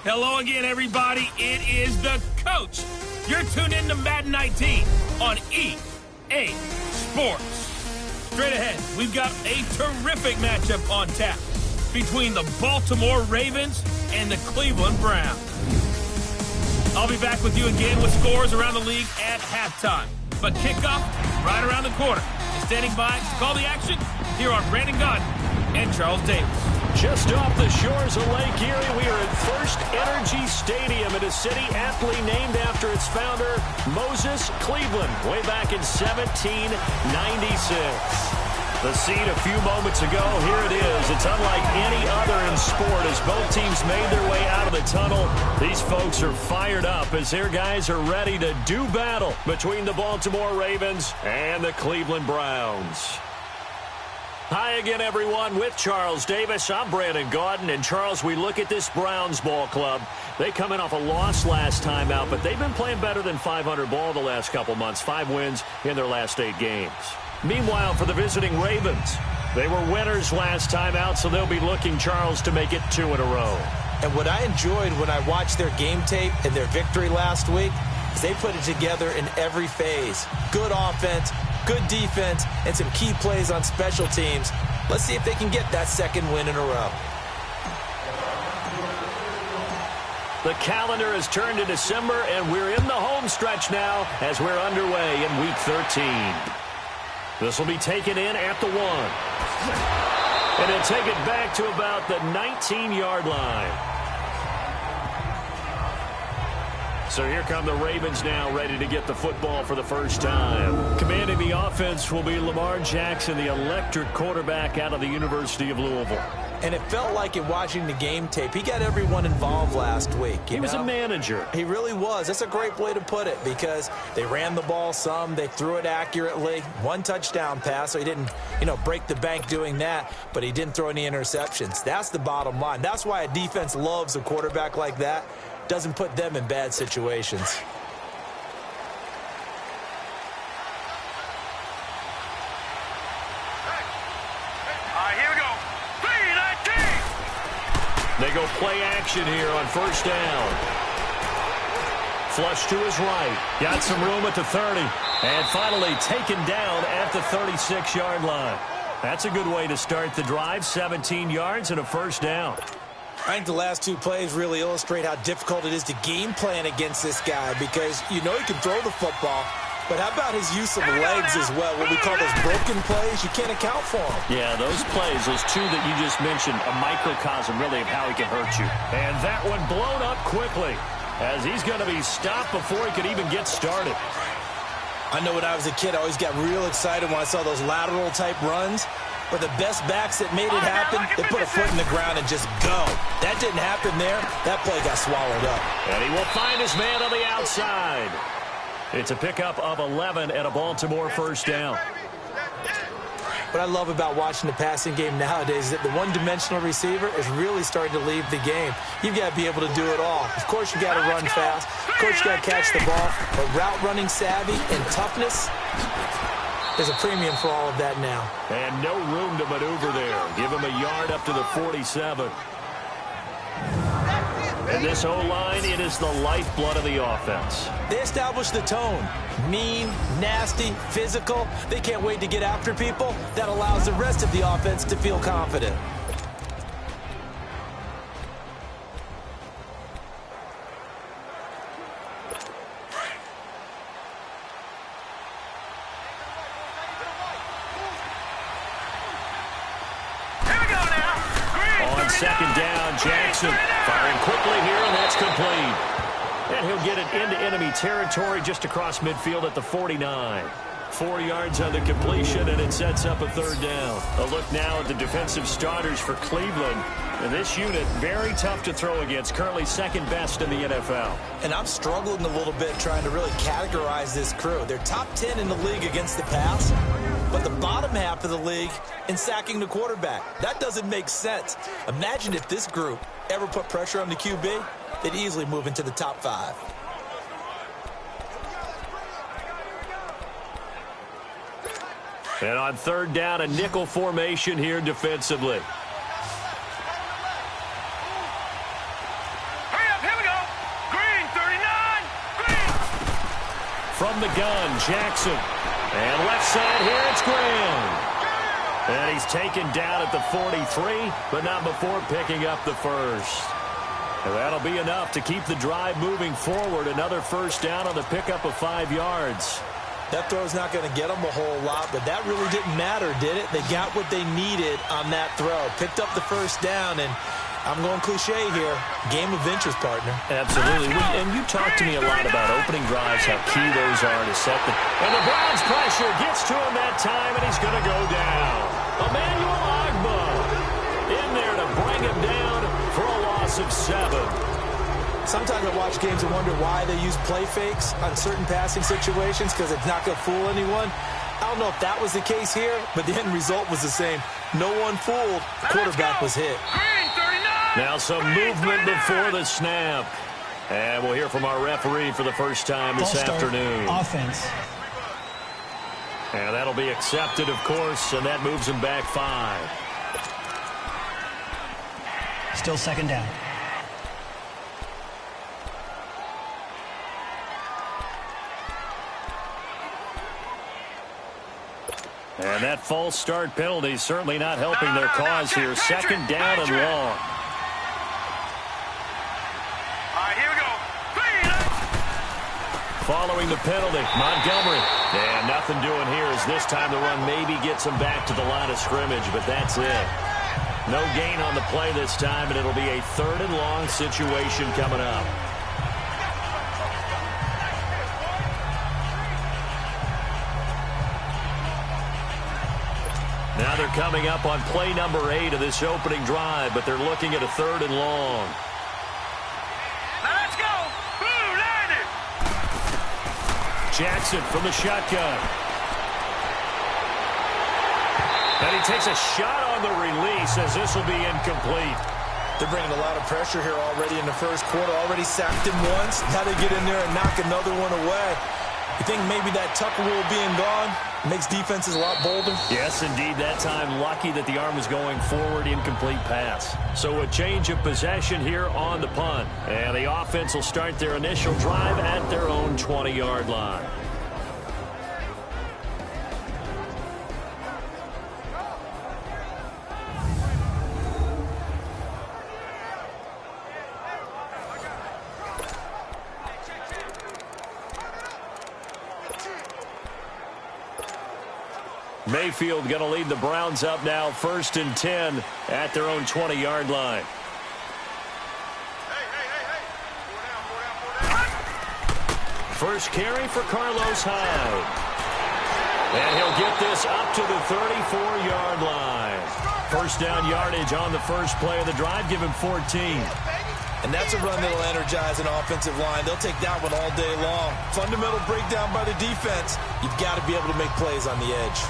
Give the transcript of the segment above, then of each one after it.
Hello again, everybody. It is the coach. You're tuned in to Madden 19 on EA Sports. Straight ahead, we've got a terrific matchup on tap between the Baltimore Ravens and the Cleveland Browns. I'll be back with you again with scores around the league at halftime. But kickoff right around the corner. And standing by to call the action here on Brandon Gaudin and Charles Davis. Just off the shores of Lake Erie, we are at First Energy Stadium in a city aptly named after its founder, Moses Cleveland, way back in 1796. The scene a few moments ago, here it is. It's unlike any other in sport as both teams made their way out of the tunnel. These folks are fired up as their guys are ready to do battle between the Baltimore Ravens and the Cleveland Browns. Hi again, everyone, with Charles Davis. I'm Brandon Gaudin. And, Charles, we look at this Browns ball club. They come in off a loss last time out, but they've been playing better than 500 ball the last couple months. 5 wins in their last 8 games. Meanwhile, for the visiting Ravens, they were winners last time out, so they'll be looking, Charles, to make it 2 in a row. And what I enjoyed when I watched their game tape and their victory last week is they put it together in every phase. Good offense, good defense, and some key plays on special teams. Let's see if they can get that 2nd win in a row. The calendar has turned to December, and we're in the home stretch now as we're underway in Week 13. This will be taken in at the 1. And it'll take it back to about the 19-yard line. So here come the Ravens now, ready to get the football for the first time. Commanding the offense will be Lamar Jackson, the electric quarterback out of the University of Louisville. And it felt like in watching the game tape, he got everyone involved last week. He was a manager. He really was. That's a great way to put it because they ran the ball some. They threw it accurately. 1 touchdown pass, so he didn't, break the bank doing that, but he didn't throw any interceptions. That's the bottom line. That's why a defense loves a quarterback like that. Doesn't put them in bad situations. Here we go. 3-19. They go play action here on first down. Flush to his right. Got some room at the 30. And finally taken down at the 36-yard line. That's a good way to start the drive. 17 yards and a first down. I think the last 2 plays really illustrate how difficult it is to game plan against this guy because he can throw the football, But how about his use of legs as well? What we call those broken plays, you can't account for them. Yeah, those plays, those two that you just mentioned, a microcosm really of how he can hurt you. And that one blown up quickly as he's going to be stopped before he could even get started. I know when I was a kid, I always got real excited when I saw those lateral-type runs. But the best backs that made it happen, they put a foot in the ground and just go. That didn't happen there. That play got swallowed up. And he will find his man on the outside. It's a pickup of 11 and a Baltimore first down. What I love about watching the passing game nowadays is that the one-dimensional receiver is really starting to leave the game. You've got to be able to do it all. Of course, you got to run fast. Of course, you got to catch the ball. But route running savvy and toughness, there's a premium for all of that now. And no room to maneuver there. Give him a yard up to the 47. And this O-line, it is the lifeblood of the offense. They establish the tone. Mean, nasty, physical. They can't wait to get after people. That allows the rest of the offense to feel confident. Second down, Jackson firing quickly here, and that's complete. And he'll get it into enemy territory just across midfield at the 49. 4 yards on the completion, and it sets up a third down. A look now at the defensive starters for Cleveland. And this unit, very tough to throw against, currently second best in the NFL. And I'm struggling a little bit trying to really categorize this crew. They're top 10 in the league against the pass, but the bottom half of the league in sacking the quarterback. That doesn't make sense. Imagine if this group ever put pressure on the QB, they'd easily move into the top 5. And on third down, a nickel formation here defensively. From the gun, Jackson. And left side here, it's Graham. And he's taken down at the 43, but not before picking up the first. And that'll be enough to keep the drive moving forward. Another first down on the pickup of 5 yards. That throw's not going to get them a whole lot, but that really didn't matter, did it? They got what they needed on that throw. Picked up the first down, and I'm going cliche here. Game of inches, partner. Absolutely. And you talked to me a lot about opening drives, how key those are to set them. And the Browns' pressure gets to him that time, and he's going to go down. Emmanuel Agba in there to bring him down for a loss of 7. Sometimes I watch games and wonder why they use play fakes on certain passing situations, because it's not going to fool anyone. I don't know if that was the case here, but the end result was the same. No one fooled. The quarterback was hit. Now some movement before the snap. And we'll hear from our referee for the first time this afternoon. Offense. And that'll be accepted, of course, and that moves him back 5. Still second down. And that false start penalty is certainly not helping their cause here. Second down and long. Here we go. Following the penalty, Montgomery. And nothing doing here as this time the run maybe gets him back to the line of scrimmage, but that's it. No gain on the play this time, and it'll be a third and long situation coming up. Now they're coming up on play number 8 of this opening drive, but they're looking at a third and long. Now let's go. Ooh, landed. Jackson from the shotgun. And he takes a shot on the release as this will be incomplete. They're bringing a lot of pressure here already in the first quarter. Already sacked him once. Now they get in there and knock another one away. You think maybe that Tucker rule being gone makes defenses a lot bolder? Yes, indeed. That time, lucky that the arm was going forward, incomplete pass. So a change of possession here on the punt. And the offense will start their initial drive at their own 20-yard line. Mayfield going to lead the Browns up now, 1st and 10 at their own 20-yard line. First carry for Carlos Hyde. And he'll get this up to the 34-yard line. First down yardage on the first play of the drive. Give him 14. And that's a run that'll energize an offensive line. They'll take that one all day long. Fundamental breakdown by the defense. You've got to be able to make plays on the edge.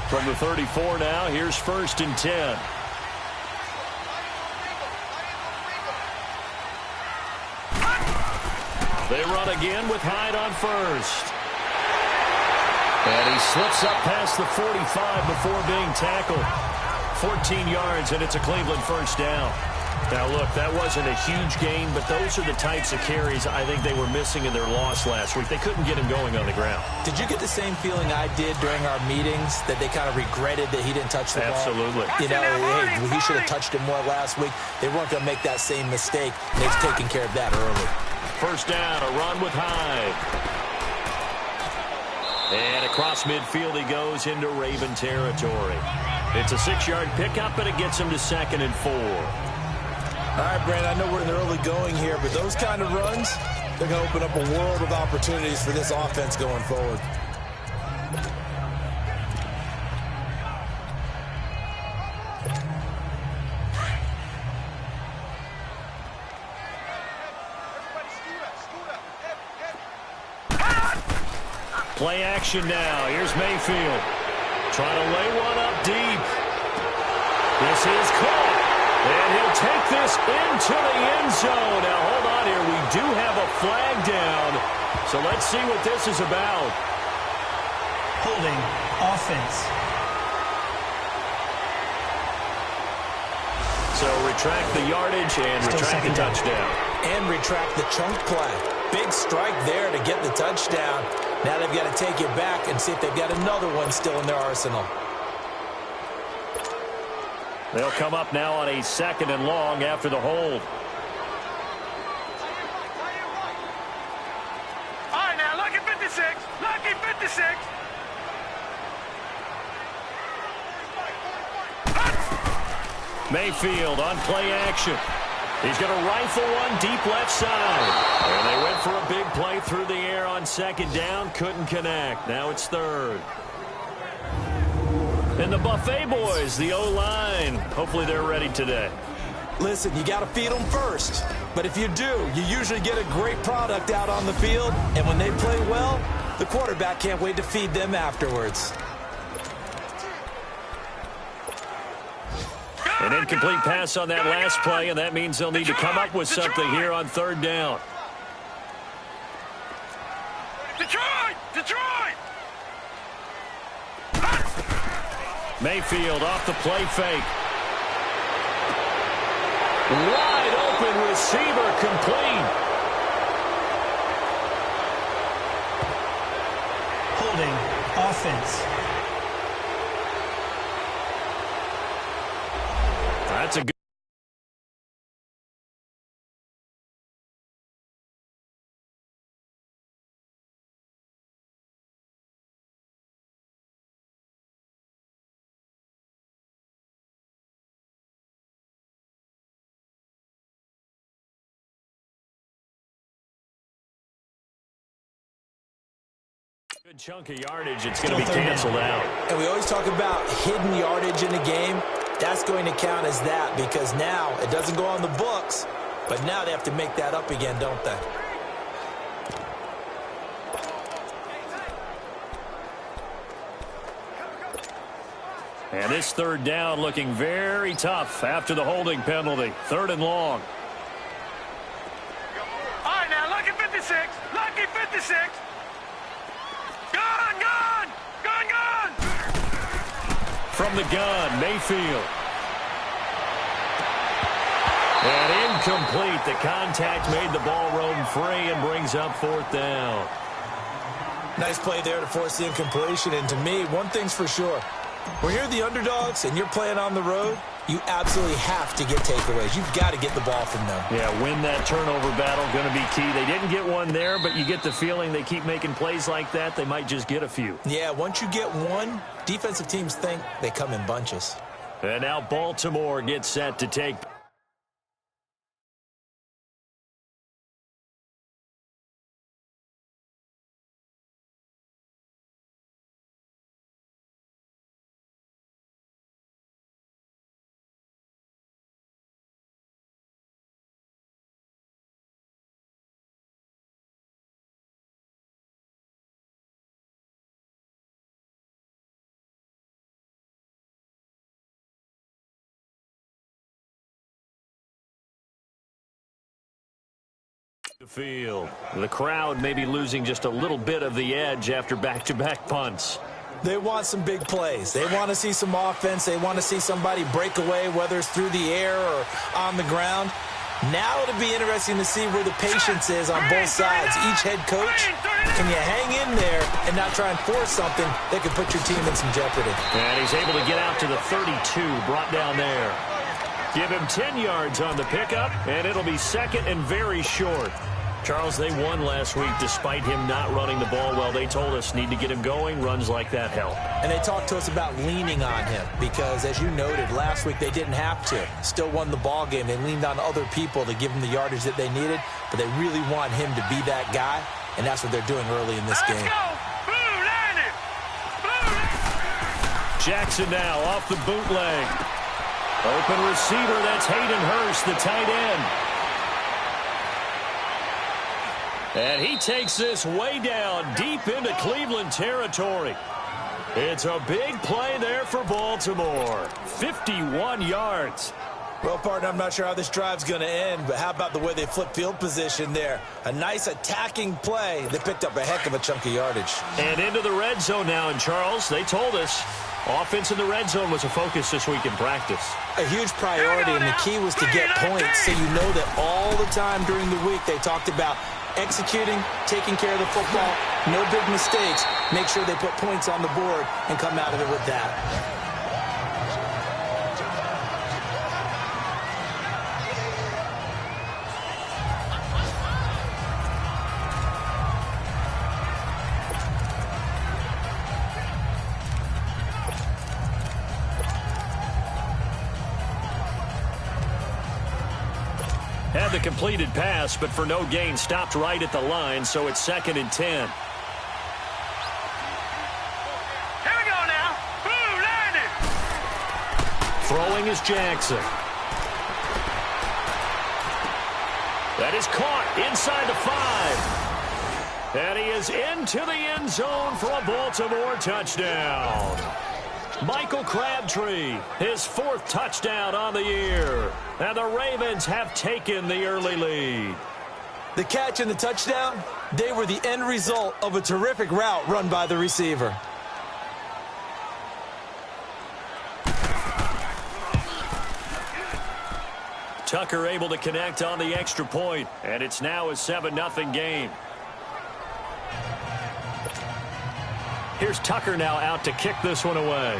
From the 34 now, here's 1st and 10. They run again with Hyde on first. And he slips up past the 45 before being tackled. 14 yards, and it's a Cleveland first down. Now, look, that wasn't a huge gain, but those are the types of carries I think they were missing in their loss last week. They couldn't get him going on the ground. Did you get the same feeling I did during our meetings, that they kind of regretted that he didn't touch the ball? Absolutely. You know, hey, he should have touched it more last week. They weren't going to make that same mistake, and they've taken care of that early. First down, a run with Hyde. And across midfield he goes into Raven territory. It's a 6-yard pickup, and it gets him to 2nd and 4. All right, Brandon, I know we're in the early going here, but those kind of runs, they're going to open up a world of opportunities for this offense going forward. Play action now. Here's Mayfield. Trying to lay one up deep. This is caught. And he'll take this into the end zone. Now, hold on here. We do have a flag down. So let's see what this is about. Holding offense. So retract the yardage and retract the touchdown. And retract the chunk play. Big strike there to get the touchdown. Now they've got to take it back and see if they've got another one still in their arsenal. They'll come up now on a 2nd and long after the hold. All right, now, lucky 56. Lucky 56. Mayfield on play action. He's going to rifle one deep left side. And they went for a big play through the air on 2nd down. Couldn't connect. Now it's 3rd. And the Buffet boys, the O-line. Hopefully they're ready today. Listen, you got to feed them first. But if you do, you usually get a great product out on the field. And when they play well, the quarterback can't wait to feed them afterwards. An incomplete pass on that last play, and that means they'll need to come up with something here on 3rd down. Detroit! Detroit! Mayfield off the play fake. Wide open receiver, complete. Holding offense. That's a good. Good chunk of yardage. It's going to be canceled out. And we always talk about hidden yardage in a game. That's going to count as that because now it doesn't go on the books, but now they have to make that up again, don't they? And this 3rd down looking very tough after the holding penalty. 3rd and long. All right, now, lucky 56. Lucky 56. Gun, gun! Gun, gun! From the gun, Mayfield. And incomplete. The contact made the ball roam free and brings up 4th down. Nice play there to force the incompletion. And to me, one thing's for sure. When you're the underdogs and you're playing on the road, you absolutely have to get takeaways. You've got to get the ball from them. Yeah, win that turnover battle, going to be key. They didn't get one there, but you get the feeling they keep making plays like that, they might just get a few. Yeah, once you get one, defensive teams think they come in bunches. And now Baltimore gets set to take. The field. The crowd may be losing just a little bit of the edge after back-to-back punts. They want some big plays. They want to see some offense. They want to see somebody break away, whether it's through the air or on the ground. Now it'll be interesting to see where the patience is on both sides. Each head coach, can you hang in there and not try and force something that could put your team in some jeopardy? And he's able to get out to the 32, brought down there. Give him 10 yards on the pickup, and it'll be second and very short. Charles, they won last week despite him not running the ball well. They told us need to get him going. Runs like that help. And they talked to us about leaning on him because, as you noted, last week they didn't have to. Still won the ball game. They leaned on other people to give them the yardage that they needed, but they really want him to be that guy, and that's what they're doing early in this game. Jackson now off the bootleg. Open receiver, that's Hayden Hurst, the tight end. And he takes this way down deep into Cleveland territory. It's a big play there for Baltimore. 51 yards. Well, partner, I'm not sure how this drive's going to end, but how about the way they flip field position there? A nice attacking play. They picked up a heck of a chunk of yardage. And into the red zone now, and Charles, they told us offense in the red zone was a focus this week in practice. A huge priority, and the key was to get points, so you know that all the time during the week they talked about executing, taking care of the football, no big mistakes. Make sure they put points on the board and come out of it with that. Had the completed pass, but for no gain, stopped right at the line, so it's 2nd and 10. Here we go now. Boom, landed. Throwing is Jackson. That is caught inside the 5. And he is into the end zone for a Baltimore touchdown. Michael Crabtree, his 4th touchdown on the year. And the Ravens have taken the early lead. The catch and the touchdown, they were the end result of a terrific route run by the receiver. Tucker able to connect on the extra point, and it's now a 7-0 game. Here's Tucker now out to kick this one away.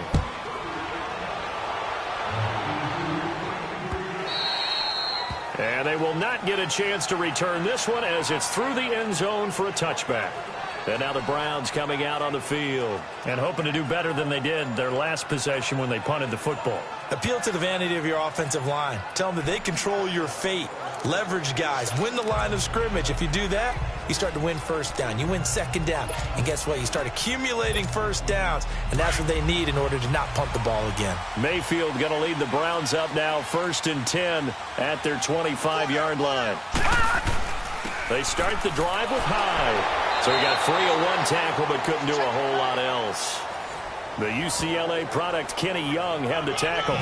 And they will not get a chance to return this one as it's through the end zone for a touchback. And now the Browns coming out on the field and hoping to do better than they did their last possession when they punted the football. Appeal to the vanity of your offensive line. Tell them that they control your fate. Leverage guys. Win the line of scrimmage. If you do that, you start to win first down. You win second down. And guess what? You start accumulating first downs. And that's what they need in order to not punt the ball again. Mayfield going to lead the Browns up now 1st and 10 at their 25-yard line. They start the drive with Hyde. So he got free of one tackle but couldn't do a whole lot else. The UCLA product, Kenny Young, had the tackle.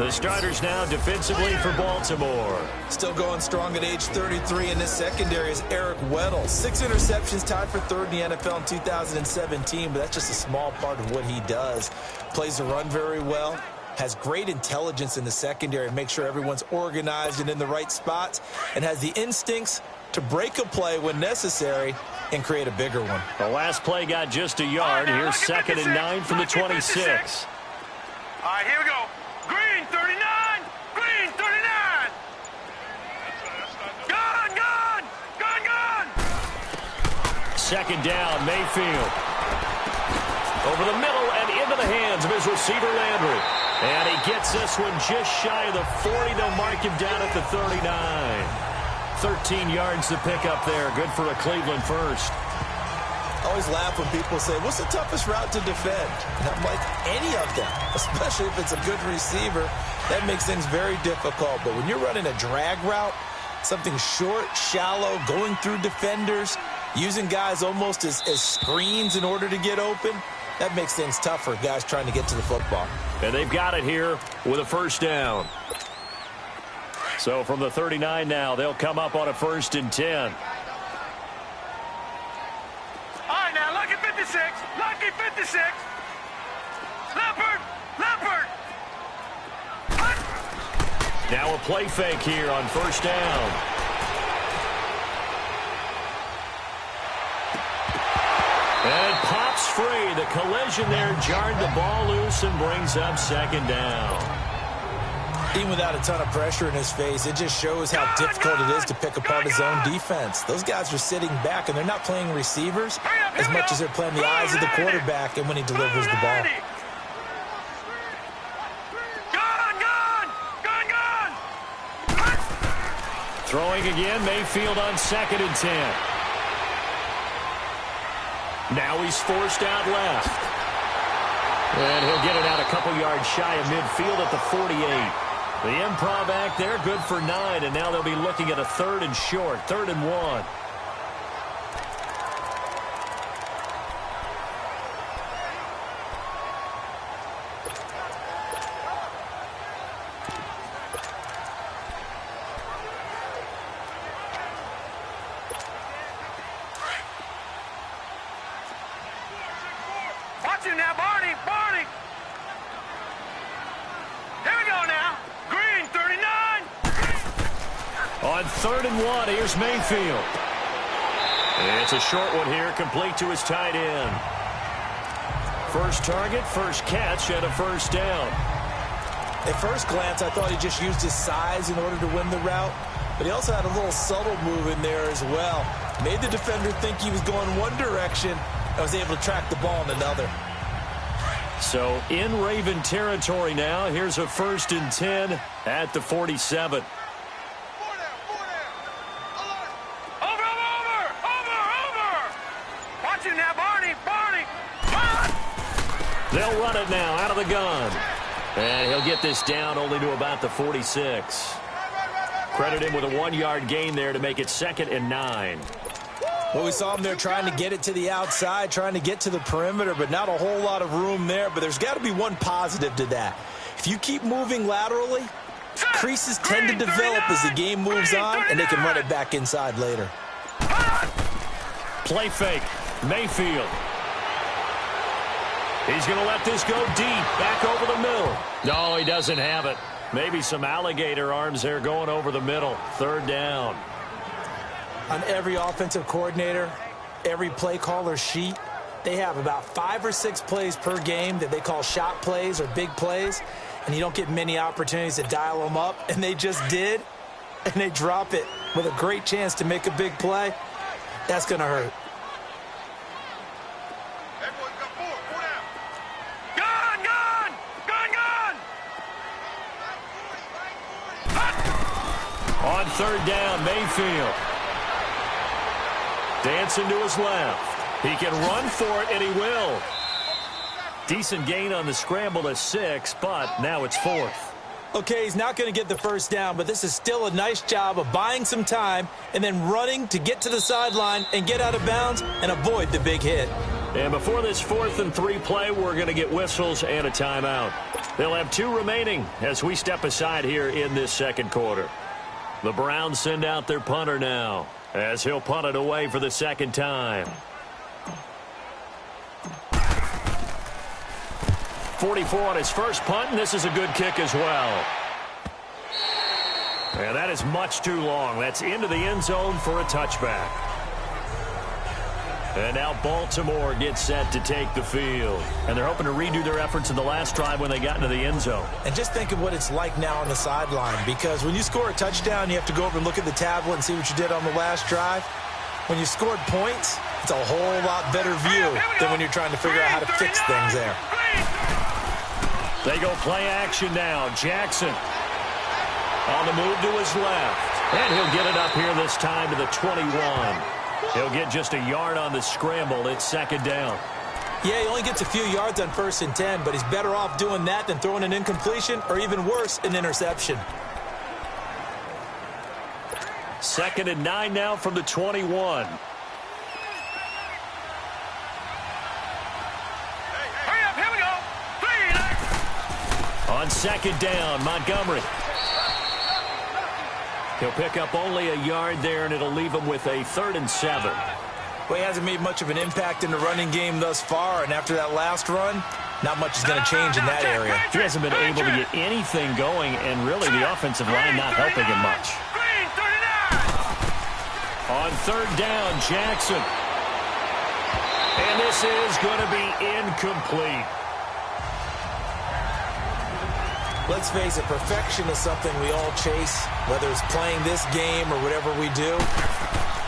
The starters now defensively for Baltimore. Still going strong at age 33 in this secondary is Eric Weddle. 6 interceptions, tied for 3rd in the NFL in 2017, but that's just a small part of what he does. Plays the run very well. Has great intelligence in the secondary, make sure everyone's organized and in the right spots, and has the instincts to break a play when necessary and create a bigger one. The last play got just a yard. Here's 2nd and 9 from the 26. All right, here we go. second down. Mayfield over the middle and into the hands of his receiver, Landry. And he gets this one just shy of the 40. They'll mark him down at the 39. 13 yards to pick up there. Good for a Cleveland first. I always laugh when people say, what's the toughest route to defend? And I'm like, any of them, especially if it's a good receiver. That makes things very difficult. But when you're running a drag route, something short, shallow, going through defenders, using guys almost as screens in order to get open, that makes things tough for guys trying to get to the football. And they've got it here with a first down. So from the 39 now, they'll come up on a 1st and 10. All right, now, lucky 56. Lucky 56. Leopard. Leopard. Now a play fake here on 1st down. And pops free. The collision there jarred the ball loose and brings up 2nd down. Even without a ton of pressure in his face, it just shows how difficult it is to pick apart his own defense. Those guys are sitting back, and they're not playing receivers as much as they're playing the eyes of the quarterback and when he delivers the ball. Throwing again, Mayfield on 2nd and 10. Now he's forced out left. And he'll get it out a couple yards shy of midfield at the 48. The improv act there, good for 9, and now they'll be looking at a 3rd and short, 3rd and 1. Watch him now, Barney. Barney. Here we go now. Green, 39. On 3rd and 1, here's Mayfield. It's a short one here, complete to his tight end. First target, first catch, and a 1st down. At first glance, I thought he just used his size in order to win the route, but he also had a little subtle move in there as well. Made the defender think he was going one direction and was able to track the ball in another. So in Raven territory now, here's a 1st and 10 at the 47. Watch him now, Barney. Barney. They'll run it now out of the gun. And he'll get this down only to about the 46. Credit him with a 1-yard gain there to make it 2nd and 9. Well, we saw him there trying to get it to the outside, trying to get to the perimeter, but not a whole lot of room there. But there's got to be one positive to that. If you keep moving laterally, creases tend to develop as the game moves on, and they can run it back inside later. Play fake. Mayfield. He's going to let this go deep, back over the middle. No, he doesn't have it. Maybe some alligator arms there going over the middle. 3rd down. On every offensive coordinator, every play caller sheet, they have about 5 or 6 plays per game that they call shot plays or big plays, and you don't get many opportunities to dial them up, and they just did, and they drop it with a great chance to make a big play. That's going to hurt. On 3rd down, Mayfield. Dancing to his left. He can run for it, and he will. Decent gain on the scramble to 6, but now it's 4th. Okay, he's not going to get the 1st down, but this is still a nice job of buying some time and then running to get to the sideline and get out of bounds and avoid the big hit. And before this 4th and 3 play, we're going to get whistles and a timeout. They'll have 2 remaining as we step aside here in this 2nd quarter. The Browns send out their punter now, as he'll punt it away for the 2nd time. 44 on his first punt, and this is a good kick as well. And that is much too long. That's into the end zone for a touchback. And now Baltimore gets set to take the field. And they're hoping to redo their efforts in the last drive when they got into the end zone. And just think of what it's like now on the sideline, because when you score a touchdown, you have to go over and look at the tablet and see what you did on the last drive. when you scored points, it's a whole lot better view than when you're trying to figure out how to fix things there. They go play action now. Jackson on the move to his left. And he'll get it up here this time to the 21. He'll get just a yard on the scramble. It's second down. Yeah, he only gets a few yards on 1st and 10, but he's better off doing that than throwing an incompletion or even worse, an interception. 2nd and 9 now from the 21. Hurry up, here we go. 3. On 2nd down, Montgomery. He'll pick up only a yard there, and it'll leave him with a 3rd and 7. Well, he hasn't made much of an impact in the running game thus far, and after that last run, not much is going to change in that area. He hasn't been able to get anything going, and really the offensive line not helping him much. On 3rd down, Jackson. And this is going to be incomplete. Let's face it, perfection is something we all chase, whether it's playing this game or whatever we do.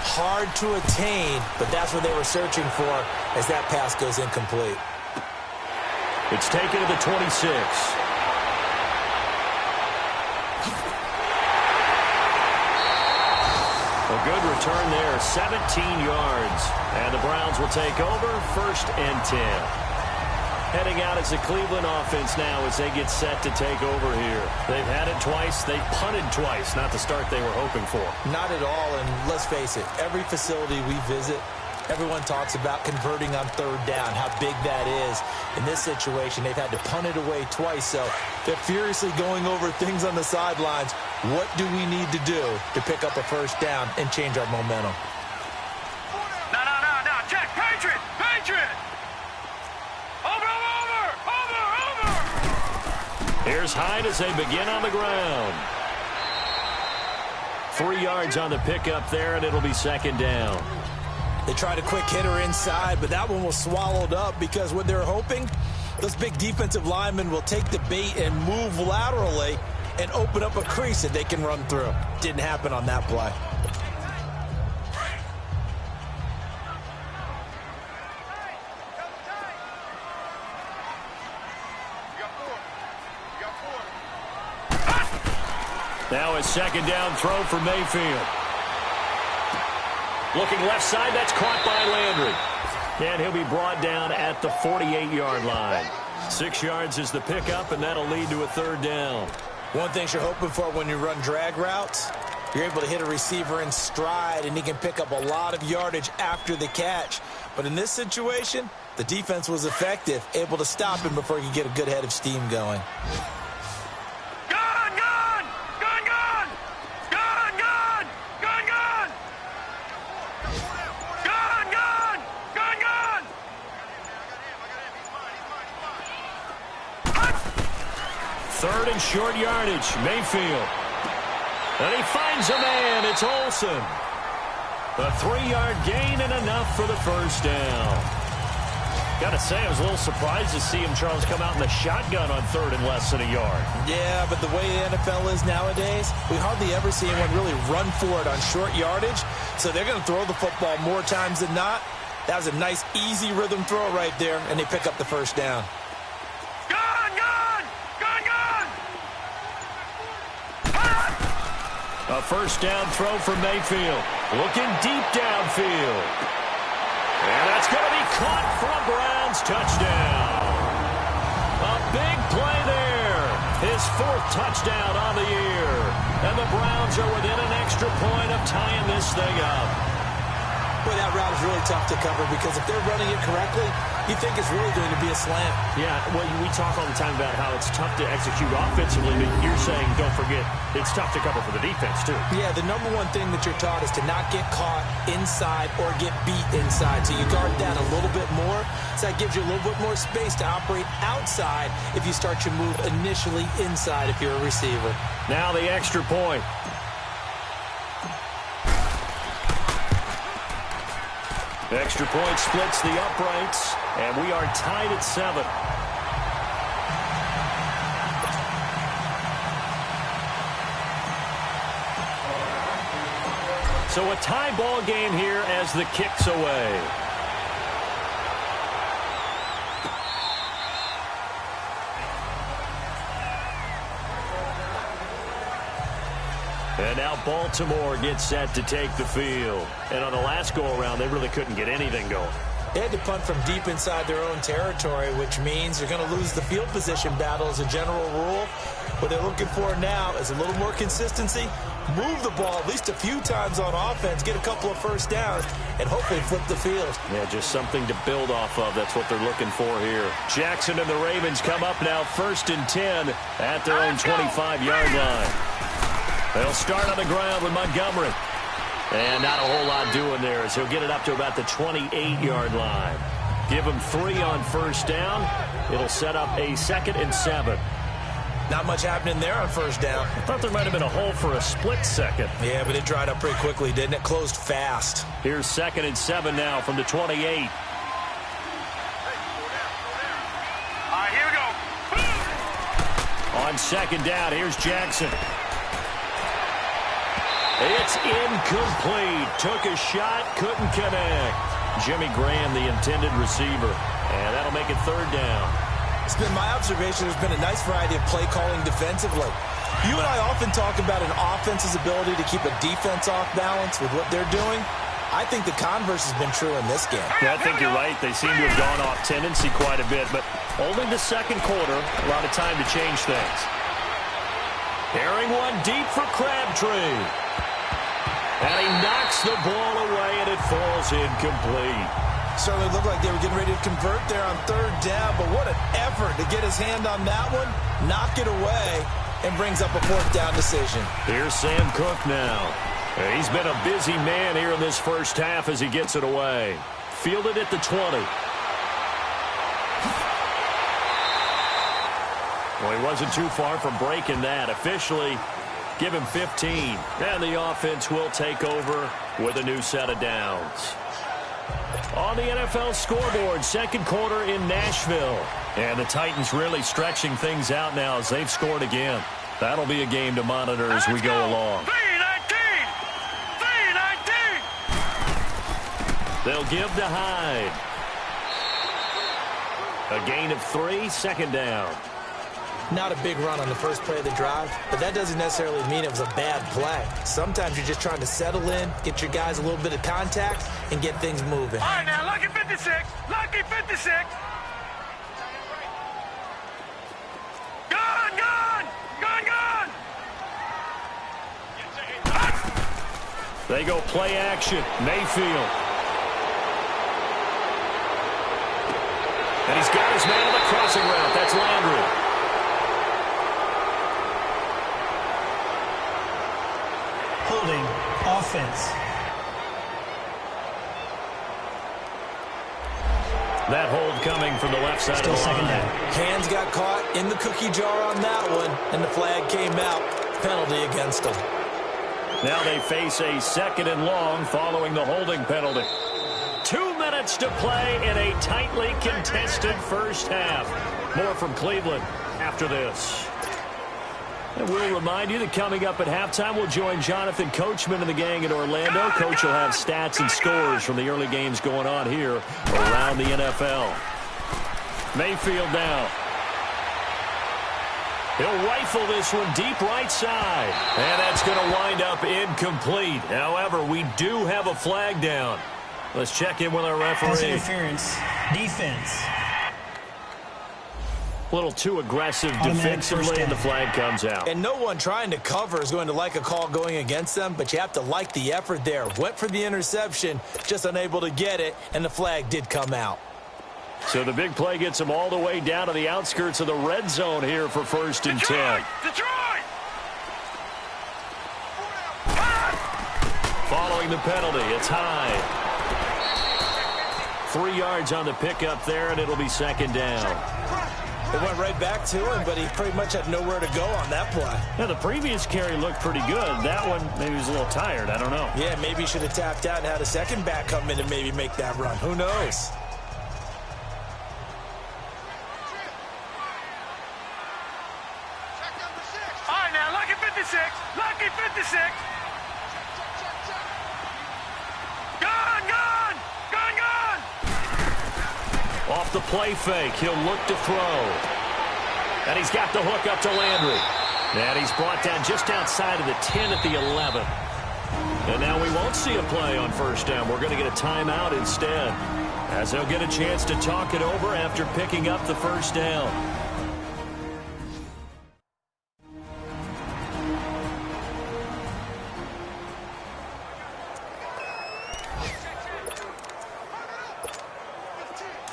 Hard to attain, but that's what they were searching for as that pass goes incomplete. It's taken to the 26. A good return there, 17 yards. And the Browns will take over, 1st and 10. Heading out as the Cleveland offense now as they get set to take over here. They've had it twice. They've punted twice. Not the start they were hoping for. Not at all, and let's face it, every facility we visit, everyone talks about converting on 3rd down, how big that is. In this situation, they've had to punt it away twice, so they're furiously going over things on the sidelines. What do we need to do to pick up a 1st down and change our momentum? No, check, Patriot! Over! Here's Hyde as they begin on the ground. 3 yards on the pickup there, and it'll be 2nd down. They tried a quick hitter inside, but that one was swallowed up because what they're hoping, those big defensive linemen will take the bait and move laterally and open up a crease that they can run through. Didn't happen on that play. Now a 2nd down throw for Mayfield. Looking left side, that's caught by Landry. And he'll be brought down at the 48-yard line. 6 yards is the pickup, and that'll lead to a 3rd down. One thing you're hoping for when you run drag routes, you're able to hit a receiver in stride, and he can pick up a lot of yardage after the catch. But in this situation, the defense was effective, able to stop him before he could get a good head of steam going. Third and short yardage, Mayfield. And he finds a man, it's Olsen. A 3-yard gain and enough for the 1st down. Got to say, I was a little surprised to see him, Charles, come out in the shotgun on 3rd and less than a yard. Yeah, but the way the NFL is nowadays, we hardly ever see anyone really run for it on short yardage. So they're going to throw the football more times than not. That was a nice, easy rhythm throw right there, and they pick up the 1st down. A 1st down throw for Mayfield. Looking deep downfield. And that's going to be caught for a Browns touchdown. A big play there. His 4th touchdown on the year. And the Browns are within an extra point of tying this thing up. Boy, that route is really tough to cover because if they're running it correctly, you think it's really going to be a slant. Yeah, well, we talk all the time about how it's tough to execute offensively, but you're saying, don't forget, it's tough to cover for the defense, too. Yeah, the number one thing that you're taught is to not get caught inside or get beat inside. So you guard that a little bit more. So that gives you a little bit more space to operate outside if you start your move initially inside if you're a receiver. Now the extra point. Extra point splits the uprights, and we are tied at 7. So a tie ball game here as the kick's away. And now Baltimore gets set to take the field. And on the last go-around, they really couldn't get anything going. They had to punt from deep inside their own territory, which means you're going to lose the field position battle as a general rule. What they're looking for now is a little more consistency, move the ball at least a few times on offense, get a couple of first downs, and hopefully flip the field. Yeah, just something to build off of. That's what they're looking for here. Jackson and the Ravens come up now 1st and 10 at their own 25-yard line. They'll start on the ground with Montgomery. And not a whole lot doing there as he'll get it up to about the 28-yard line. Give him 3 on first down. It'll set up a 2nd and 7. Not much happening there on first down. I thought there might have been a hole for a split second. Yeah, but it dried up pretty quickly, didn't it? Closed fast. Here's 2nd and 7 now from the 28. All right, here we go. On 2nd down, here's Jackson. It's incomplete. Took a shot, couldn't connect. Jimmy Graham, the intended receiver. And that'll make it 3rd down. It's been my observation there's been a nice variety of play calling defensively. You and I often talk about an offense's ability to keep a defense off balance with what they're doing. I think the converse has been true in this game. Yeah, I think you're right. They seem to have gone off tendency quite a bit, but only the 2nd quarter, a lot of time to change things. Carrying one deep for Crabtree. And he knocks the ball away, and it falls incomplete. Certainly looked like they were getting ready to convert there on 3rd down, but what an effort to get his hand on that one, knock it away, and brings up a 4th down decision. Here's Sam Cook now. He's been a busy man here in this first half as he gets it away. Fielded at the 20. Well, he wasn't too far from breaking that. Officially, give him 15. And the offense will take over with a new set of downs. On the NFL scoreboard, 2nd quarter in Nashville. And the Titans really stretching things out now as they've scored again. That'll be a game to monitor as we go along. 3-19! 3-19! They'll give to Hyde. A gain of 3, 2nd down. Not a big run on the first play of the drive, but that doesn't necessarily mean it was a bad play. Sometimes you're just trying to settle in, get your guys a little bit of contact, and get things moving. All right, now, lucky 56. Lucky 56. Gone, gone. Gone, gone. They go play action. Mayfield. And he's got his man on the crossing route. That's Landry. Holding offense. That hold coming from the left side Still of the 2nd line. down. Hands got caught in the cookie jar on that one, and the flag came out. Penalty against them. Now they face a 2nd and long following the holding penalty. 2 minutes to play in a tightly contested first half. More from Cleveland after this. And we'll remind you that coming up at halftime, we'll join Jonathan Coachman and the gang in Orlando. Coach will have stats and scores from the early games going on here around the NFL. Mayfield now. He'll rifle this one deep right side. And that's going to wind up incomplete. However, we do have a flag down. Let's check in with our Pass referee. interference. Defense. A little too aggressive Automatic first defensively, down. and the flag comes out. And no one trying to cover is going to like a call going against them, but you have to like the effort there. Went for the interception, just unable to get it, and the flag did come out. So the big play gets them all the way down to the outskirts of the red zone here for 1st and 10. Detroit! Following the penalty, it's Hyde. 3 yards on the pickup there, and it'll be 2nd down. It went right back to him, but he pretty much had nowhere to go on that play. Now, the previous carry looked pretty good. That one, maybe he was a little tired. I don't know. Yeah, maybe he should have tapped out and had a second back come in and maybe make that run. Who knows? All right, now, lucky 56. Lucky 56. Off the play fake, he'll look to throw. And he's got the hook up to Landry. And he's brought down just outside of the 10 at the 11. And now we won't see a play on first down. We're going to get a timeout instead, as they'll get a chance to talk it over after picking up the first down.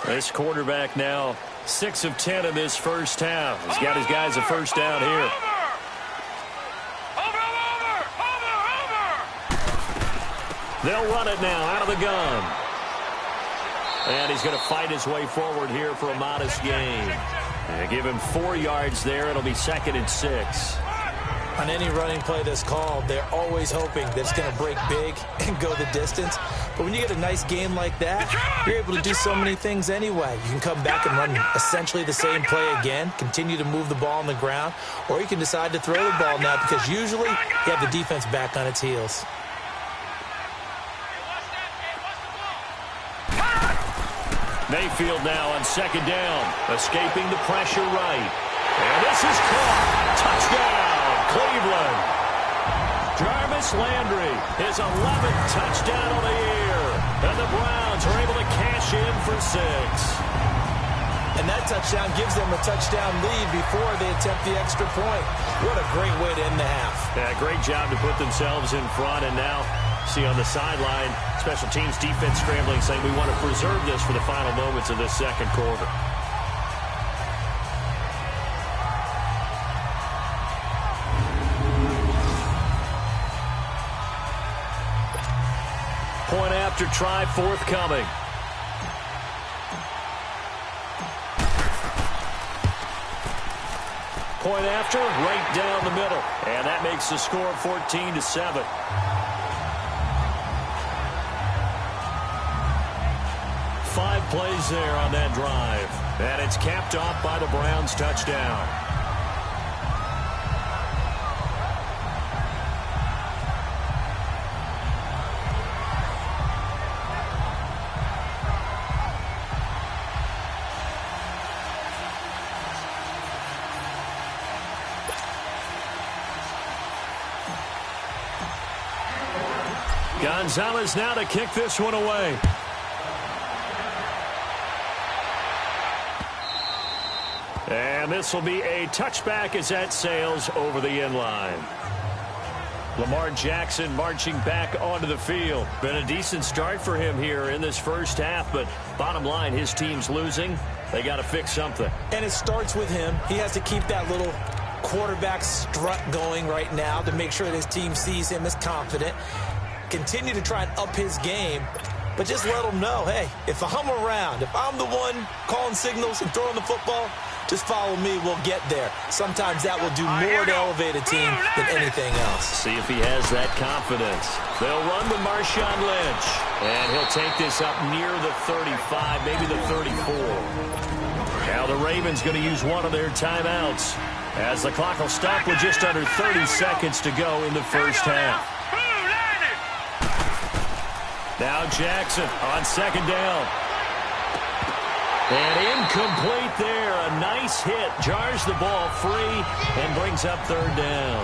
This quarterback now 6 of 10 in this first half. He's got his guys a first down here. They'll run it now out of the gun. And he's going to fight his way forward here for a modest gain. And give him 4 yards there. It'll be 2nd and 6. On any running play that's called, they're always hoping that it's going to break big and go the distance. But when you get a nice game like that, you're able to do so many things anyway. You can come back and run essentially the same play again, continue to move the ball on the ground, or you can decide to throw the ball now because usually you have the defense back on its heels. Mayfield now on 2nd down, escaping the pressure right. And this is caught. Touchdown, Cleveland. Jarvis Landry, his 11th touchdown of the year. And the Browns are able to cash in for 6. And that touchdown gives them a touchdown lead before they attempt the extra point. What a great way to end the half. Yeah, great job to put themselves in front. And now, see on the sideline, special teams defense scrambling, saying we want to preserve this for the final moments of this second quarter. Point after try forthcoming. Point after, right down the middle. And that makes the score 14-7. Five plays there on that drive. And it's capped off by the Browns touchdown. Gonzalez now to kick this one away. And this will be a touchback as that sails over the end line. Lamar Jackson marching back onto the field. Been a decent start for him here in this first half, but bottom line, his team's losing. They got to fix something. And it starts with him. He has to keep that little quarterback strut going right now to make sure that his team sees him as confident. Continue to try and up his game, but just let him know, hey, if I'm around, if I'm the one calling signals and throwing the football, just follow me, we'll get there. Sometimes that will do more to elevate a team than anything else. See if he has that confidence. They'll run with Marshawn Lynch, and he'll take this up near the 35, maybe the 34. Now the Ravens going to use one of their timeouts, as the clock will stop with just under 30 seconds to go in the first half. Now Jackson on 2nd down. And incomplete there. A nice hit. Jars the ball free and brings up 3rd down.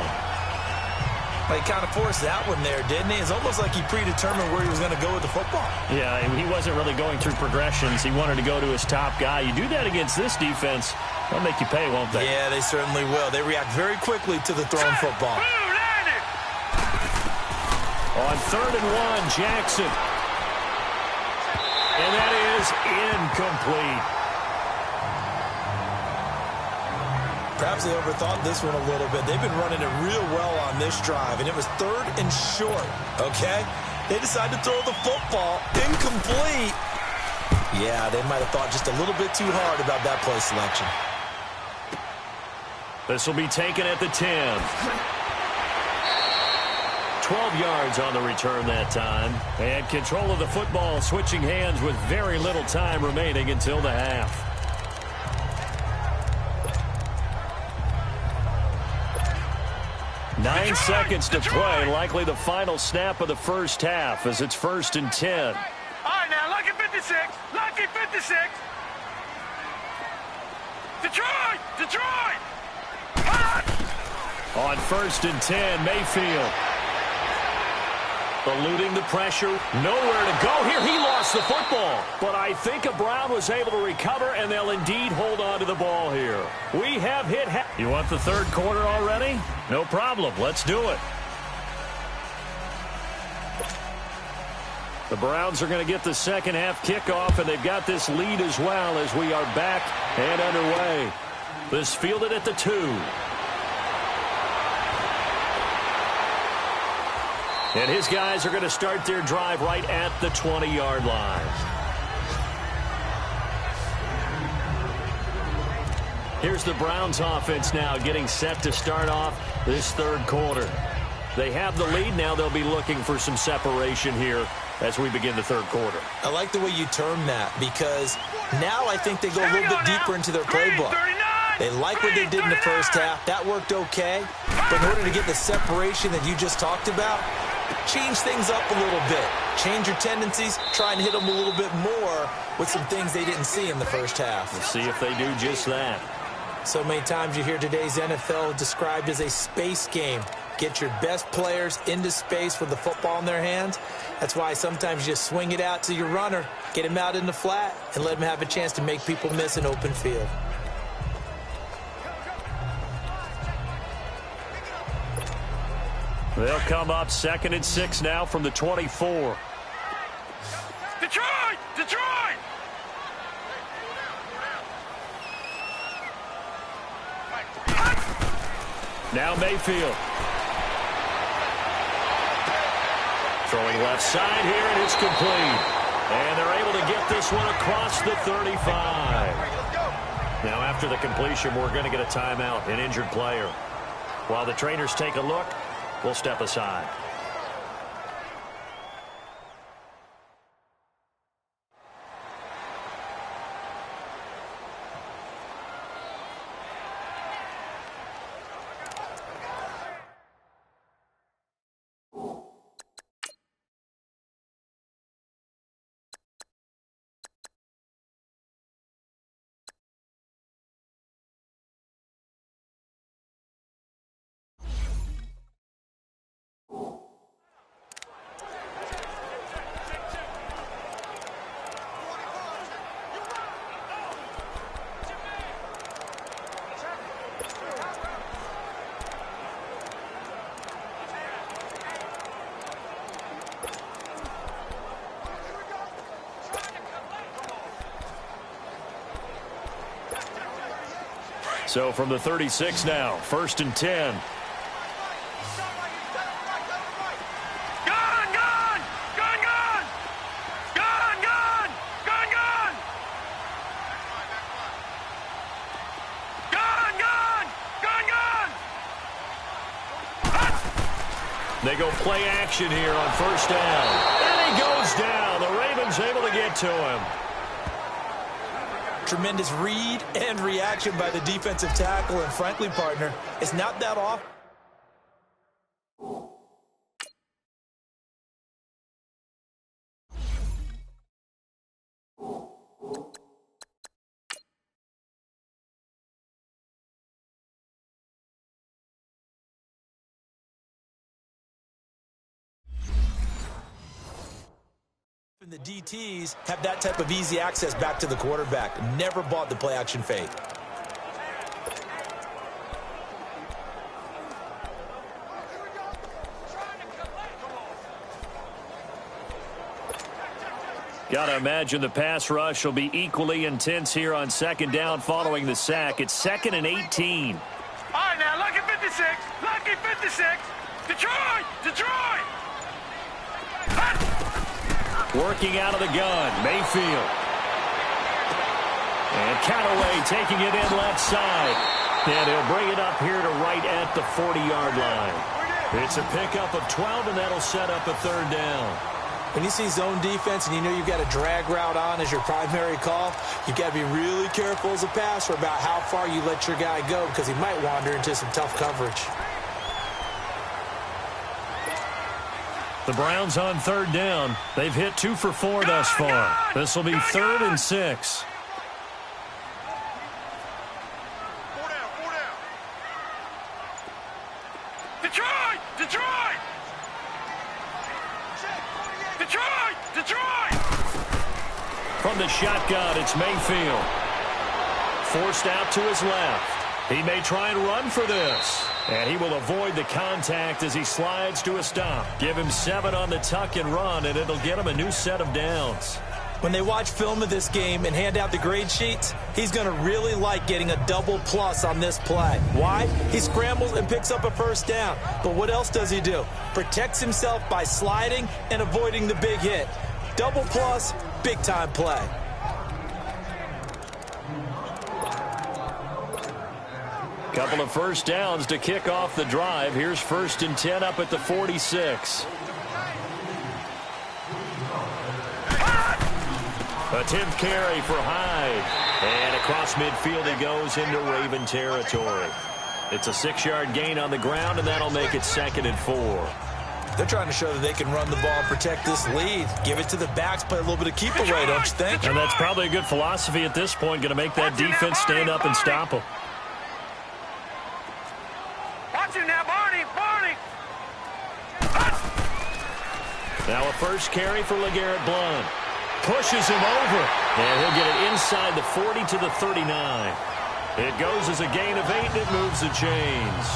He kind of forced that one there, didn't he? It's almost like he predetermined where he was going to go with the football. Yeah, he wasn't really going through progressions. He wanted to go to his top guy. You do that against this defense, they'll make you pay, won't they? Yeah, they certainly will. They react very quickly to the thrown football. On 3rd and 1, Jackson. And that is incomplete. Perhaps they overthought this one a little bit. They've been running it real well on this drive, and it was 3rd and short, okay? They decided to throw the football incomplete. Yeah, they might have thought just a little bit too hard about that play selection. This will be taken at the 10. 12 yards on the return that time. And control of the football switching hands with very little time remaining until the half. Nine seconds to play, likely the final snap of the first half as it's 1st and 10. All right, now, lucky 56, lucky 56. Detroit! Detroit! On 1st and 10, Mayfield. Eluding the pressure. Nowhere to go here. He lost the football. But I think Brown was able to recover, and they'll indeed hold on to the ball here. We have hit. You want the third quarter already? No problem. Let's do it. The Browns are going to get the second half kickoff, and they've got this lead as well as we are back and underway. This fielded at the 2. And his guys are going to start their drive right at the 20-yard line. Here's the Browns offense now getting set to start off this third quarter. They have the lead. Now they'll be looking for some separation here as we begin the third quarter. I like the way you term that, because now I think they go a little bit deeper into their playbook. They like what they did in the first half. That worked okay. But in order to get the separation that you just talked about, change things up a little bit. Change your tendencies. Try and hit them a little bit more with some things they didn't see in the first half. We'll see if they do just that. So many times you hear today's NFL described as a space game. Get your best players into space with the football in their hands. That's why sometimes you just swing it out to your runner, get him out in the flat, and let him have a chance to make people miss an open field. They'll come up 2nd and 6 now from the 24. Detroit! Detroit! Now Mayfield. Throwing left side here, and it's complete. And they're able to get this one across the 35. Now after the completion, we're going to get a timeout, an injured player. While the trainers take a look, we'll step aside. So from the 36 now, 1st and 10. They go play action here on 1st down. And he goes down. The Ravens able to get to him. Tremendous read and reaction by the defensive tackle, and frankly, partner, it's not that often. The DTs have that type of easy access back to the quarterback. Never bought the play action fake. Got to imagine the pass rush will be equally intense here on 2nd down following the sack. It's 2nd and 18. All right, now, lucky 56. Lucky 56. Detroit! Detroit! Working out of the gun, Mayfield. And Callaway taking it in left side. And he'll bring it up here to right at the 40-yard line. It's a pickup of 12, and that'll set up a 3rd down. When you see zone defense and you know you've got a drag route on as your primary call, you've got to be really careful as a passer about how far you let your guy go, because he might wander into some tough coverage. The Browns on 3rd down. They've hit 2 for 4 thus far. This will be 3rd and 6. Detroit! Detroit! Detroit! Detroit! From the shotgun, it's Mayfield. Forced out to his left. He may try and run for this. And he will avoid the contact as he slides to a stop. Give him 7 on the tuck and run, and it'll get him a new set of downs. When they watch film of this game and hand out the grade sheets, he's going to really like getting a double plus on this play. Why? He scrambles and picks up a first down. But what else does he do? Protects himself by sliding and avoiding the big hit. Double plus, big-time play. Couple of first downs to kick off the drive. Here's 1st and 10 up at the 46. A 10th carry for Hyde. And across midfield he goes into Raven territory. It's a 6-yard gain on the ground, and that'll make it 2nd and 4. They're trying to show that they can run the ball and protect this lead. Give it to the backs, play a little bit of keep away, don't you think? And that's probably a good philosophy at this point. Going to make that defense stand up and stop them. Watch him now, Barney! Barney! Now a first carry for LeGarrette Blount. Pushes him over. And he'll get it inside the 40 to the 39. It goes as a gain of 8, and it moves the chains.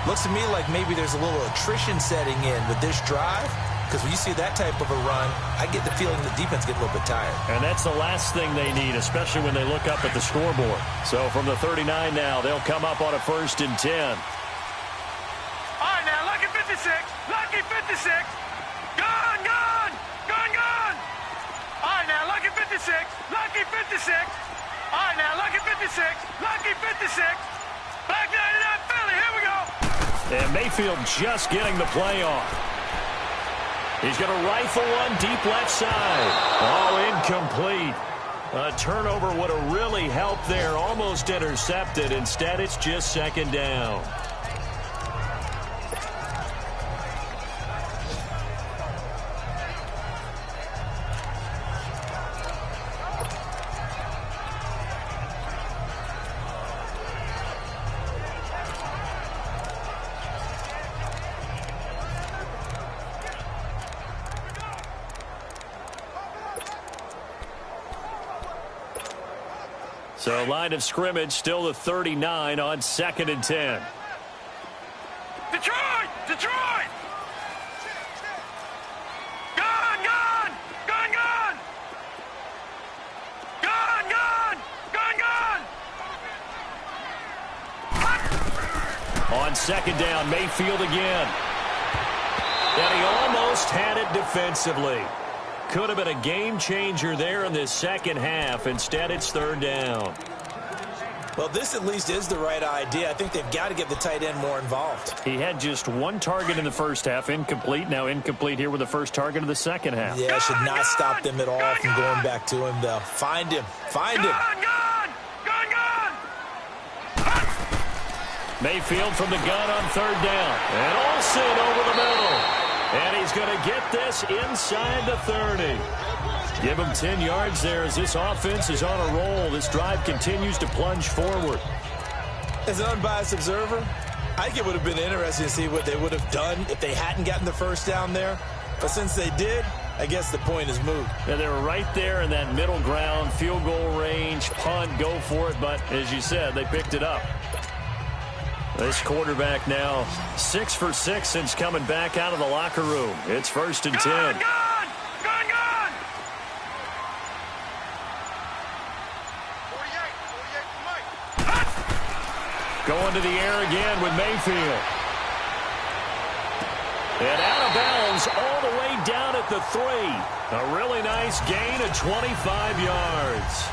Looks to me like maybe there's a little attrition setting in with this drive. Because when you see that type of a run, I get the feeling the defense get a little bit tired. And that's the last thing they need, especially when they look up at the scoreboard. So from the 39 now, they'll come up on a 1st and 10. All right, now, lucky 56. Lucky 56. Gone, gone. Gone, gone. All right, now, lucky 56. Lucky 56. All right, now, lucky 56. Lucky 56. Black 99 Philly, here we go. And Mayfield just getting the play off. He's going to rifle one deep left side. Oh, incomplete. A turnover would have really helped there. Almost intercepted. Instead, it's just 2nd down. So line of scrimmage still the 39 on 2nd and 10. Detroit! Detroit! Gone, gone! Gone, gone! Gone, gone! Gone, gone! On 2nd down, Mayfield again. And he almost had it defensively. Could have been a game changer there in this second half. Instead, it's 3rd down. Well, this at least is the right idea. I think they've got to get the tight end more involved. He had just 1 target in the first half, incomplete. Now incomplete here with the first target of the second half. Yeah, should not stop them at all from going back to him, though. Find him. Find him. Gone, gone! Gone, gone! Mayfield from the gun on 3rd down. And Olsen over the middle. And he's going to get this inside the 30. Give him 10 yards there as this offense is on a roll. This drive continues to plunge forward. As an unbiased observer, I think it would have been interesting to see what they would have done if they hadn't gotten the first down there. But since they did, I guess the point is moot. And they were right there in that middle ground, field goal range, punt, go for it. But as you said, they picked it up. This quarterback now 6 for 6 since coming back out of the locker room. It's 1st and 10. Gone, gone! Gone, gone! 48, Going to the air again with Mayfield. And out of bounds all the way down at the 3. A really nice gain of 25 yards.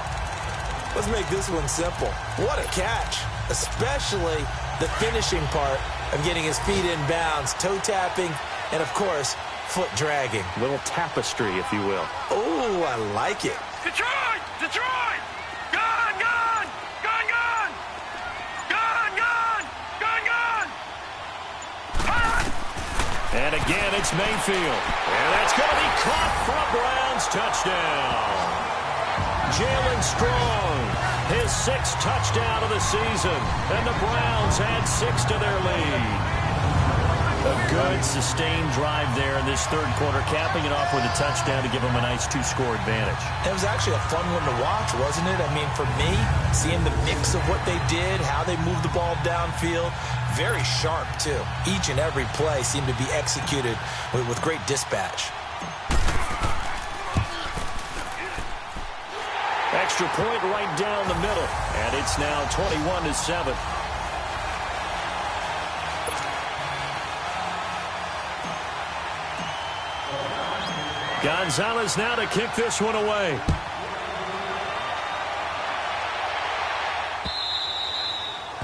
Let's make this one simple. What a catch, especially the finishing part of getting his feet in bounds, toe tapping, and, of course, foot dragging. A little tapestry, if you will. Oh, I like it. Detroit! Detroit! Gone, gone! Gone, gone! Gone, gone! Gone, gone! And again, it's Mayfield. And that's going to be caught for a Browns touchdown. Jalen Strong, his 6th touchdown of the season. And the Browns add 6 to their lead. A good, sustained drive there in this third quarter, capping it off with a touchdown to give them a nice 2-score advantage. It was actually a fun one to watch, wasn't it? I mean, for me, seeing the mix of what they did, how they moved the ball downfield, very sharp, too. Each and every play seemed to be executed with great dispatch. Extra point right down the middle, and it's now 21-7. Gonzalez now to kick this one away.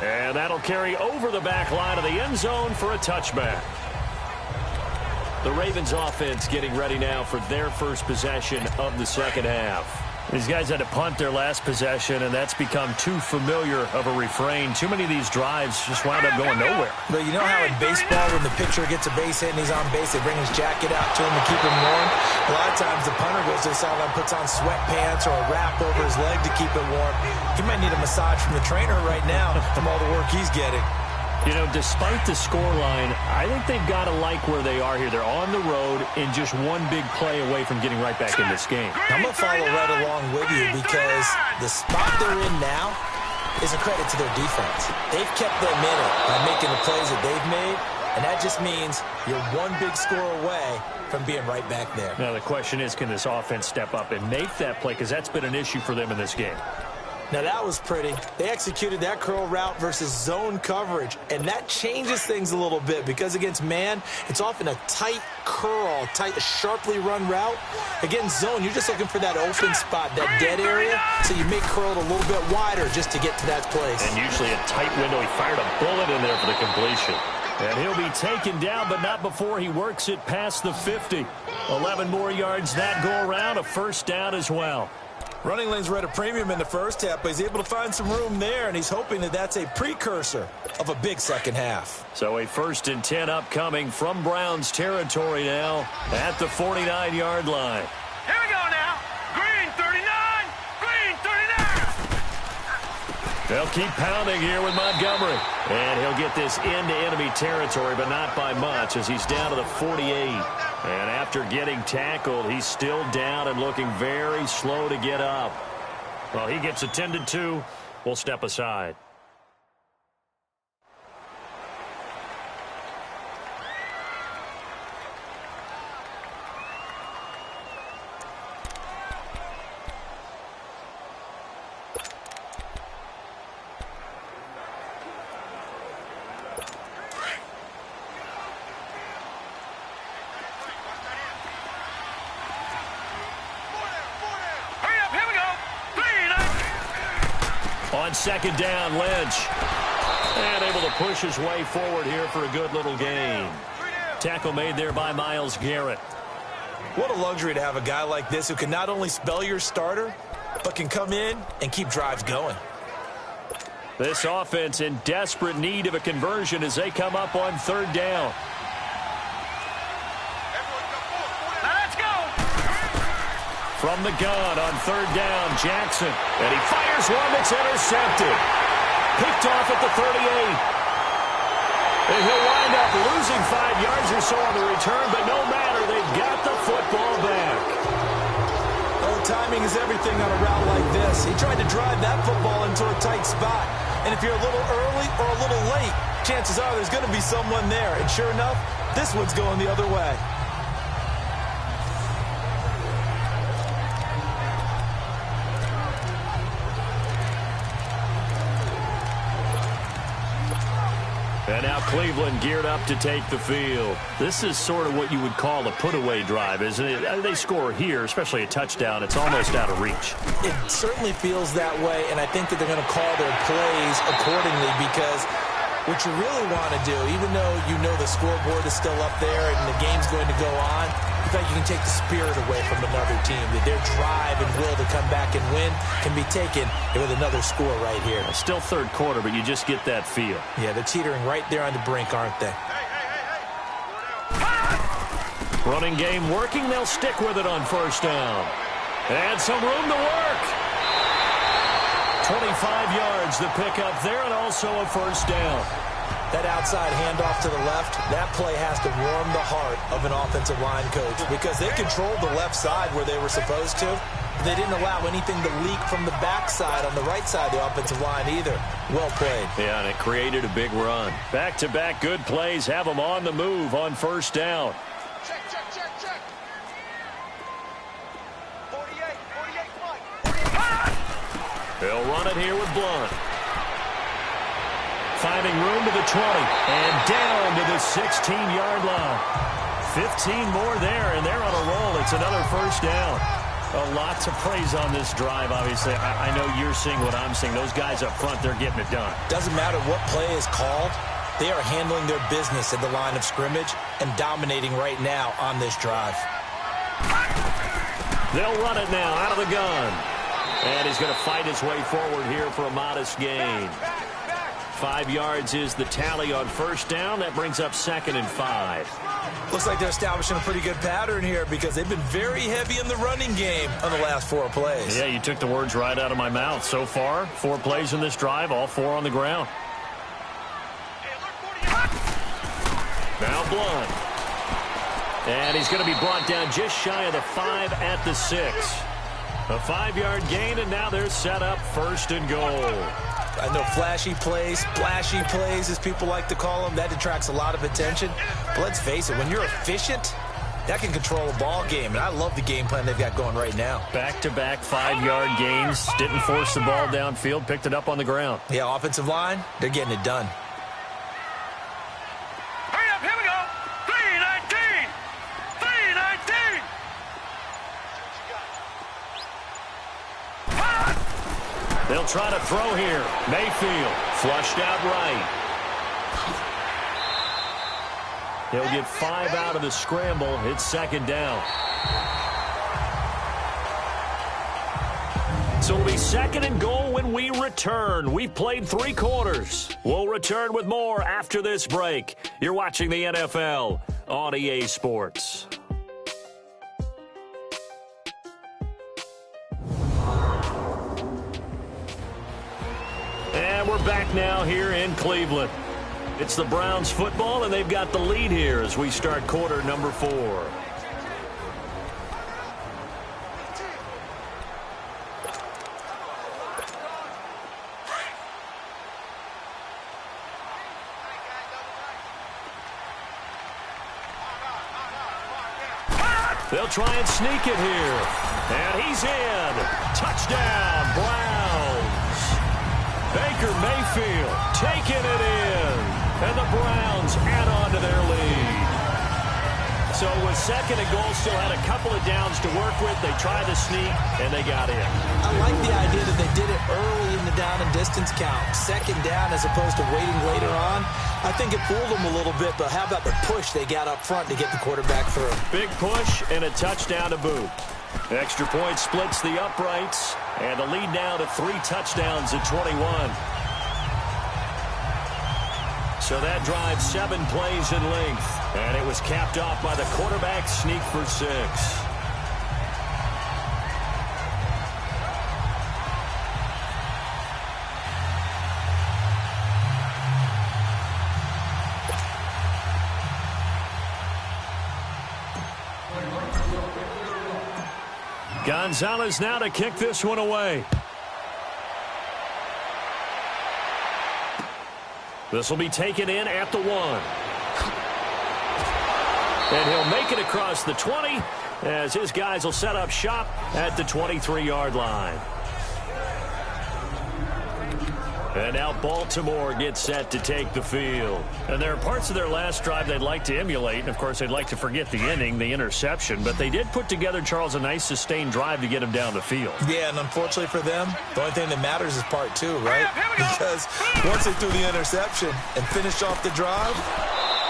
And that'll carry over the back line of the end zone for a touchback. The Ravens offense getting ready now for their first possession of the second half. These guys had to punt their last possession, and that's become too familiar of a refrain. Too many of these drives just wound up going nowhere. But you know how in baseball, when the pitcher gets a base hit and he's on base, they bring his jacket out to him to keep him warm? A lot of times the punter goes to the sideline, puts on sweatpants or a wrap over his leg to keep it warm. He might need a massage from the trainer right now from all the work he's getting. You know, despite the scoreline, I think they've got to like where they are here. They're on the road and just one big play away from getting right back in this game. I'm going to follow right along with you because the spot they're in now is a credit to their defense. They've kept them in it by making the plays that they've made, and that just means you're one big score away from being right back there. Now, the question is, can this offense step up and make that play? Because that's been an issue for them in this game. Now, that was pretty. They executed that curl route versus zone coverage, and that changes things a little bit because against man, it's often a tight curl, tight, sharply run route. Against zone, you're just looking for that open spot, that dead area, so you make curl it a little bit wider just to get to that place. And usually a tight window. He fired a bullet in there for the completion. And he'll be taken down, but not before he works it past the 50. 11 more yards that go around, a first down as well. Running lanes were at a premium in the first half, but he's able to find some room there, and he's hoping that that's a precursor of a big second half. So a 1st and 10 upcoming from Browns territory now at the 49-yard line. Here we go now. Green 39. Green 39. They'll keep pounding here with Montgomery. And he'll get this into enemy territory, but not by much as he's down to the 48. And after getting tackled, he's still down and looking very slow to get up. Well, he gets attended to. We'll step aside. On second down, Lynch. And able to push his way forward here for a good little gain. Tackle made there by Myles Garrett. What a luxury to have a guy like this who can not only spell your starter, but can come in and keep drives going. This offense in desperate need of a conversion as they come up on third down. From the gun on third down, Jackson. And he fires one that's intercepted. Picked off at the 38. And he'll wind up losing 5 yards or so on the return, but no matter, they've got the football back. Oh, timing is everything on a route like this. He tried to drive that football into a tight spot. And if you're a little early or a little late, chances are there's going to be someone there. And sure enough, this one's going the other way. And now Cleveland geared up to take the field. This is sort of what you would call a put-away drive, isn't it? They score here, especially a touchdown. It's almost out of reach. It certainly feels that way, and I think that they're going to call their plays accordingly because what you really want to do, even though you know the scoreboard is still up there and the game's going to go on, in fact, you can take the spirit away from another team. That their drive and will to come back and win can be taken with another score right here. Still third quarter, but you just get that feel. Yeah, they're teetering right there on the brink, aren't they? Running game working. They'll stick with it on first down. And some room to work. 25 yards the pickup there and also a first down. That outside handoff to the left, that play has to warm the heart of an offensive line coach because they controlled the left side where they were supposed to. They didn't allow anything to leak from the backside on the right side of the offensive line either. Well played. Yeah, and it created a big run. Back-to-back good plays have them on the move on first down. Check. 48, They'll run it here with Blunt. Finding room to the 20 and down to the 16-yard line. 15 more there, and they're on a roll. It's another first down. Lots of praise on this drive, obviously. I know you're seeing what I'm seeing. Those guys up front, they're getting it done. Doesn't matter what play is called. They are handling their business at the line of scrimmage and dominating right now on this drive. They'll run it now out of the gun. And he's going to fight his way forward here for a modest gain. 5 yards is the tally on first down. That brings up 2nd and 5. Looks like they're establishing a pretty good pattern here because they've been very heavy in the running game on the last 4 plays. Yeah, you took the words right out of my mouth. So far, 4 plays in this drive, all 4 on the ground. Now Blunt. And he's going to be brought down just shy of the 5 at the 6. A 5-yard gain, and now they're set up 1st and goal. I know flashy plays, splashy plays, as people like to call them, that attracts a lot of attention. But let's face it, when you're efficient, that can control a ball game. And I love the game plan they've got going right now. Back-to-back 5-yard gains. Didn't force the ball downfield. Picked it up on the ground. Yeah, offensive line, they're getting it done. Hurry up, here we go. 319. 319. They'll try to throw here. Mayfield flushed out right. He'll get 5 out of the scramble. It's 2nd down. So it'll be 2nd and goal when we return. We've played 3 quarters. We'll return with more after this break. You're watching the NFL on EA Sports. And we're back now here in Cleveland. It's the Browns football, and they've got the lead here as we start quarter number 4. They'll try and sneak it here. And he's in. Touchdown, Browns. Baker Mayfield taking it in. And the Browns add on to their lead. So with 2nd and goal, still had a couple of downs to work with. They tried to sneak, and they got in. I like the idea that they did it early in the down and distance count. 2nd down as opposed to waiting later on. I think it fooled them a little bit, but how about the push they got up front to get the quarterback through? Big push and a touchdown to boot. Extra point splits the uprights, and the lead now to 3 touchdowns at 21. So that drives 7 plays in length, and it was capped off by the quarterback sneak for 6. Gonzalez now to kick this one away. This will be taken in at the 1. And he'll make it across the 20 as his guys will set up shop at the 23-yard line. And now Baltimore gets set to take the field. And there are parts of their last drive they'd like to emulate. And, of course, they'd like to forget the ending, the interception. But they did put together, Charles, a nice sustained drive to get him down the field. Yeah, and unfortunately for them, the only thing that matters is part 2, right? Because once they threw the interception and finished off the drive,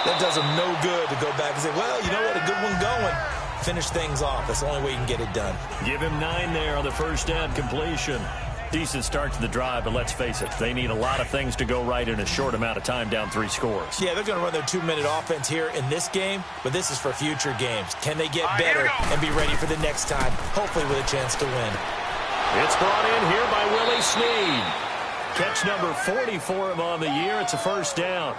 that does them no good to go back and say, well, you know what, a good one going. Finish things off. That's the only way you can get it done. Give him 9 there on the first down completion. Decent start to the drive, but let's face it, they need a lot of things to go right in a short amount of time, down 3 scores. Yeah, they're going to run their 2-minute offense here in this game, but this is for future games. Can they get better and be ready for the next time, hopefully with a chance to win? It's brought in here by Willie Snead. Catch number 40 for him on the year. It's a first down.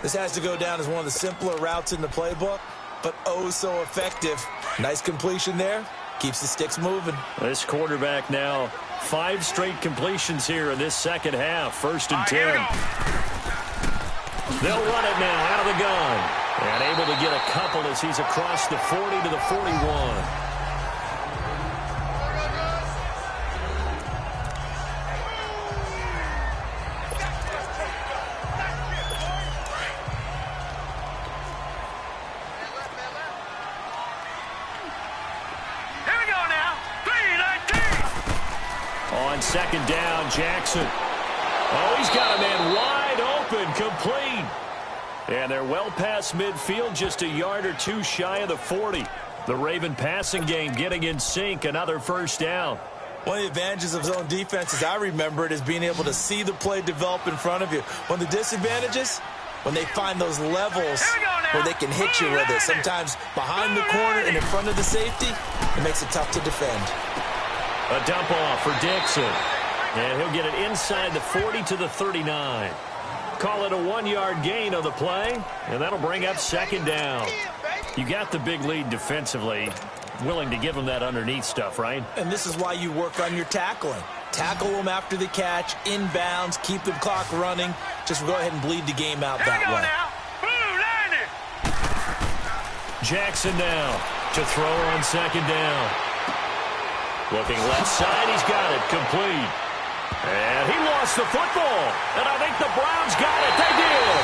This has to go down as one of the simpler routes in the playbook, but oh so effective. Nice completion there. Keeps the sticks moving. This quarterback now 5 straight completions here in this second half. First and 10. They'll run it now out of the gun. And able to get a couple as he's across the 40 to the 41. Second down, Jackson. Oh, he's got a man wide open, complete. And they're well past midfield, just a yard or two shy of the 40. The Raven passing game getting in sync, another first down. One of the advantages of zone defense, as I remember it, is being able to see the play develop in front of you. One of the disadvantages, when they find those levels where they can hit you with it. Sometimes behind the corner and in front of the safety, it makes it tough to defend. A dump off for Dixon. And he'll get it inside the 40 to the 39. Call it a 1-yard gain on the play, and that'll bring up second down. You got the big lead defensively. Willing to give them that underneath stuff, right? And this is why you work on your tackling. Tackle them after the catch, inbounds, keep the clock running. Just go ahead and bleed the game out that way. Jackson now to throw on second down. Looking left side, he's got it, complete. And he lost the football. And I think the Browns got it. They did.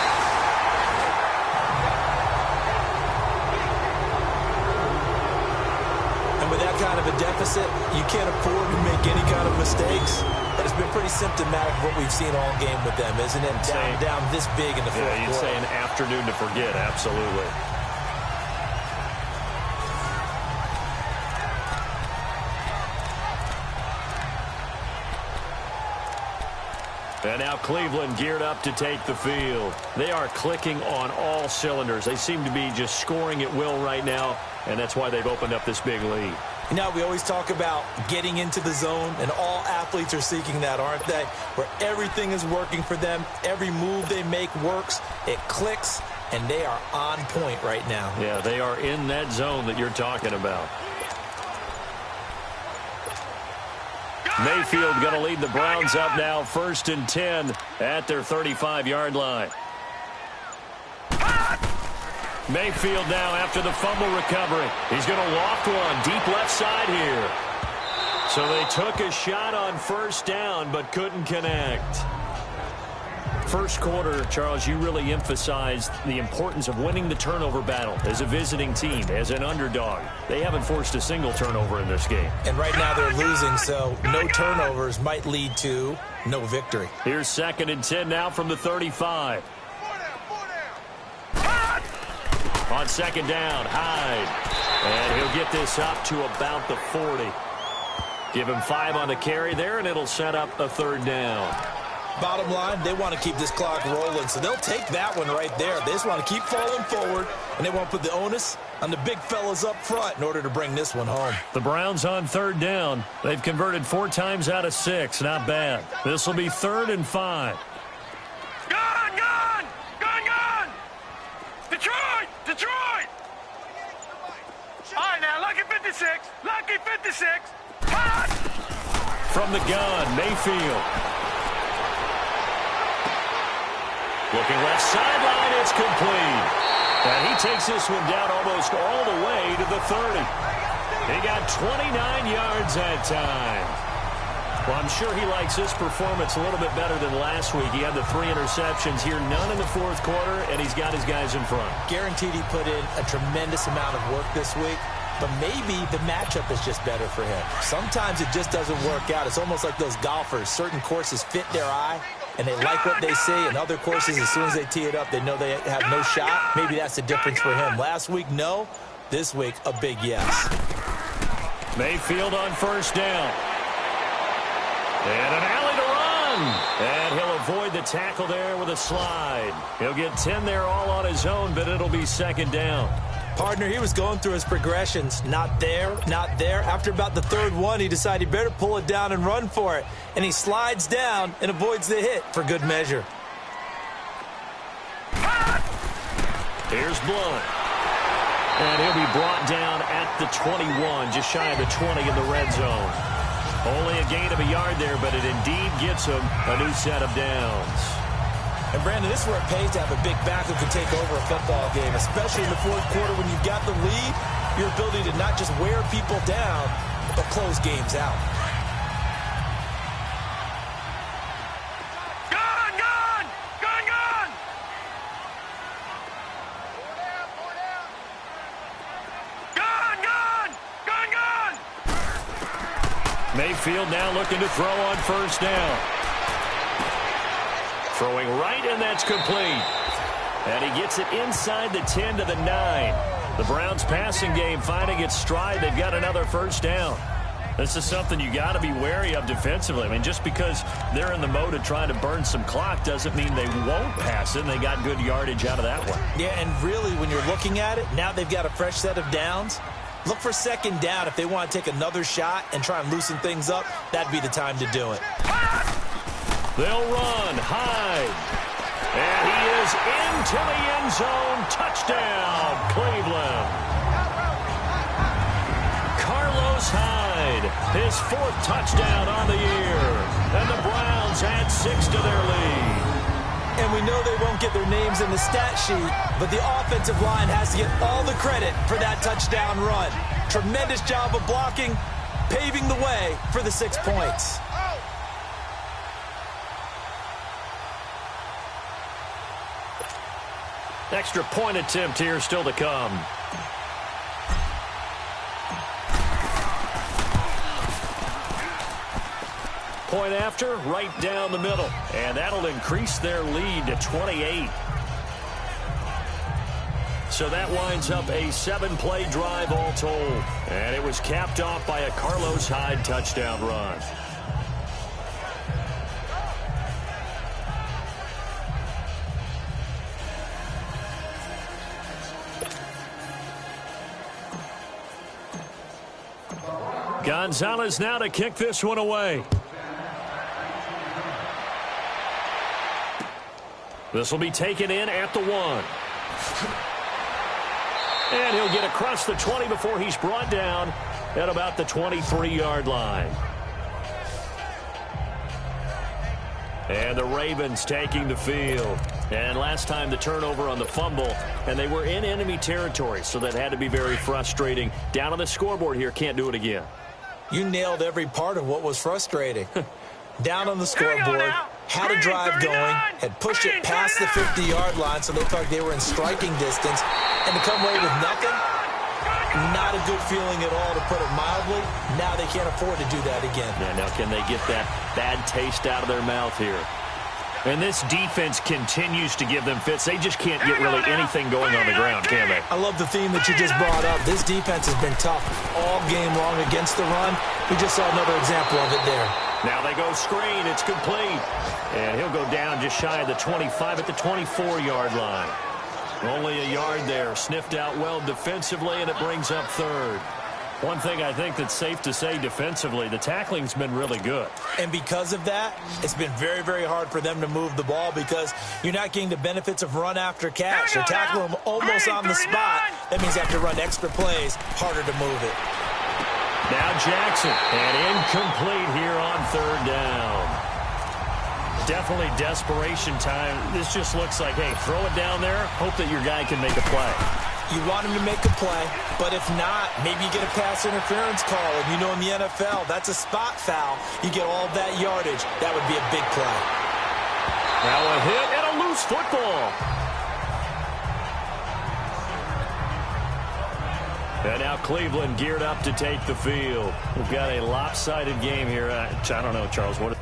And with that kind of a deficit, you can't afford to make any kind of mistakes. But it's been pretty symptomatic of what we've seen all game with them, isn't it? Down this big in the fourth quarter. Yeah, you'd say an afternoon to forget, absolutely. And now Cleveland geared up to take the field. They are clicking on all cylinders. They seem to be just scoring at will right now, and that's why they've opened up this big lead. You know, we always talk about getting into the zone, and all athletes are seeking that, aren't they? Where everything is working for them. Every move they make works. It clicks, and they are on point right now. Yeah, they are in that zone that you're talking about. Mayfield going to lead the Browns up now, first and 10 at their 35-yard line. Mayfield now after the fumble recovery. He's going to loft one deep left side here. So they took a shot on first down but couldn't connect. First quarter, Charles, you really emphasized the importance of winning the turnover battle as a visiting team, as an underdog. They haven't forced a single turnover in this game. And right now they're losing, so no turnovers might lead to no victory. Here's second and 10 now from the 35. On second down, Hyde. And he'll get this up to about the 40. Give him 5 on the carry there, and it'll set up a third down. Bottom line, they want to keep this clock rolling, so they'll take that one right there. They just want to keep falling forward, and they want to put the onus on the big fellas up front in order to bring this one home. The Browns on third down. They've converted 4 times out of 6. Not bad. This will be 3rd and 5. Gone, gone! Gone, gone! Detroit! Detroit! All right, now, lucky 56. Lucky 56. Hot! From the gun, Mayfield. Looking left sideline, it's complete. And he takes this one down almost all the way to the 30. He got 29 yards that time. Well, I'm sure he likes this performance a little bit better than last week. He had the 3 interceptions here, none in the fourth quarter, and he's got his guys in front. Guaranteed he put in a tremendous amount of work this week, but maybe the matchup is just better for him. Sometimes it just doesn't work out. It's almost like those golfers. Certain courses fit their eye, and they like what they see, and other courses, as soon as they tee it up, they know they have no shot. Maybe that's the difference for him. Last week, no. This week, a big yes. Mayfield on first down. And an alley to run. And he'll avoid the tackle there with a slide. He'll get 10 there all on his own, but it'll be second down. Partner, he was going through his progressions. Not there, not there. After about the third one, he decided he better pull it down and run for it. And he slides down and avoids the hit for good measure. Here's Blunt. And he'll be brought down at the 21, just shy of the 20 in the red zone. Only a gain of a yard there, but it indeed gets him a new set of downs. And, Brandon, this is where it pays to have a big back who can take over a football game, especially in the fourth quarter when you've got the lead, your ability to not just wear people down, but close games out. Gone, gone! Gone, gone! Gone, gone! Gone, gone! Mayfield now looking to throw on first down. Throwing right, and that's complete. And he gets it inside the 10 to the 9. The Browns passing game finding its stride. They've got another first down. This is something you got to be wary of defensively. I mean, just because they're in the mode of trying to burn some clock doesn't mean they won't pass it, and they got good yardage out of that one. Yeah, and really, when you're looking at it, now they've got a fresh set of downs. Look for second down. If they want to take another shot and try and loosen things up, that'd be the time to do it. They'll run. Hyde. And he is into the end zone. Touchdown, Cleveland. Carlos Hyde, his fourth touchdown on the year. And the Browns add 6 to their lead. And we know they won't get their names in the stat sheet, but the offensive line has to get all the credit for that touchdown run. Tremendous job of blocking, paving the way for the 6 points. Extra point attempt here still to come. Point after, right down the middle. And that'll increase their lead to 28. So that winds up a 7-play drive all told. And it was capped off by a Carlos Hyde touchdown run. Gonzalez now to kick this one away. This will be taken in at the 1. And he'll get across the 20 before he's brought down at about the 23-yard line. And the Ravens taking the field. And last time the turnover on the fumble, and they were in enemy territory, so that had to be very frustrating. Down on the scoreboard here, can't do it again. You nailed every part of what was frustrating. Down on the scoreboard, had a drive going, had pushed it past the 50-yard line so they felt like they were in striking distance, and to come away with nothing, not a good feeling at all, to put it mildly. Now they can't afford to do that again. Yeah, now can they get that bad taste out of their mouth here? And this defense continues to give them fits. They just can't get really anything going on the ground, can they? I love the theme that you just brought up. This defense has been tough all game long against the run. We just saw another example of it there. Now they go screen. It's complete. And he'll go down just shy of the 25 at the 24-yard line. Only a yard there. Sniffed out well defensively, and it brings up third. One thing I think that's safe to say defensively, the tackling's been really good. And because of that, it's been very, very hard for them to move the ball because you're not getting the benefits of run after catch. You're tackling them almost on the spot. That means you have to run extra plays, harder to move it. Now Jackson, and incomplete here on third down. Definitely desperation time. This just looks like, hey, throw it down there, hope that your guy can make a play. You want him to make a play, but if not, maybe you get a pass interference call. And you know in the NFL, that's a spot foul. You get all that yardage. That would be a big play. Now a hit and a loose football. And now Cleveland geared up to take the field. We've got a lopsided game here. I don't know, Charles, what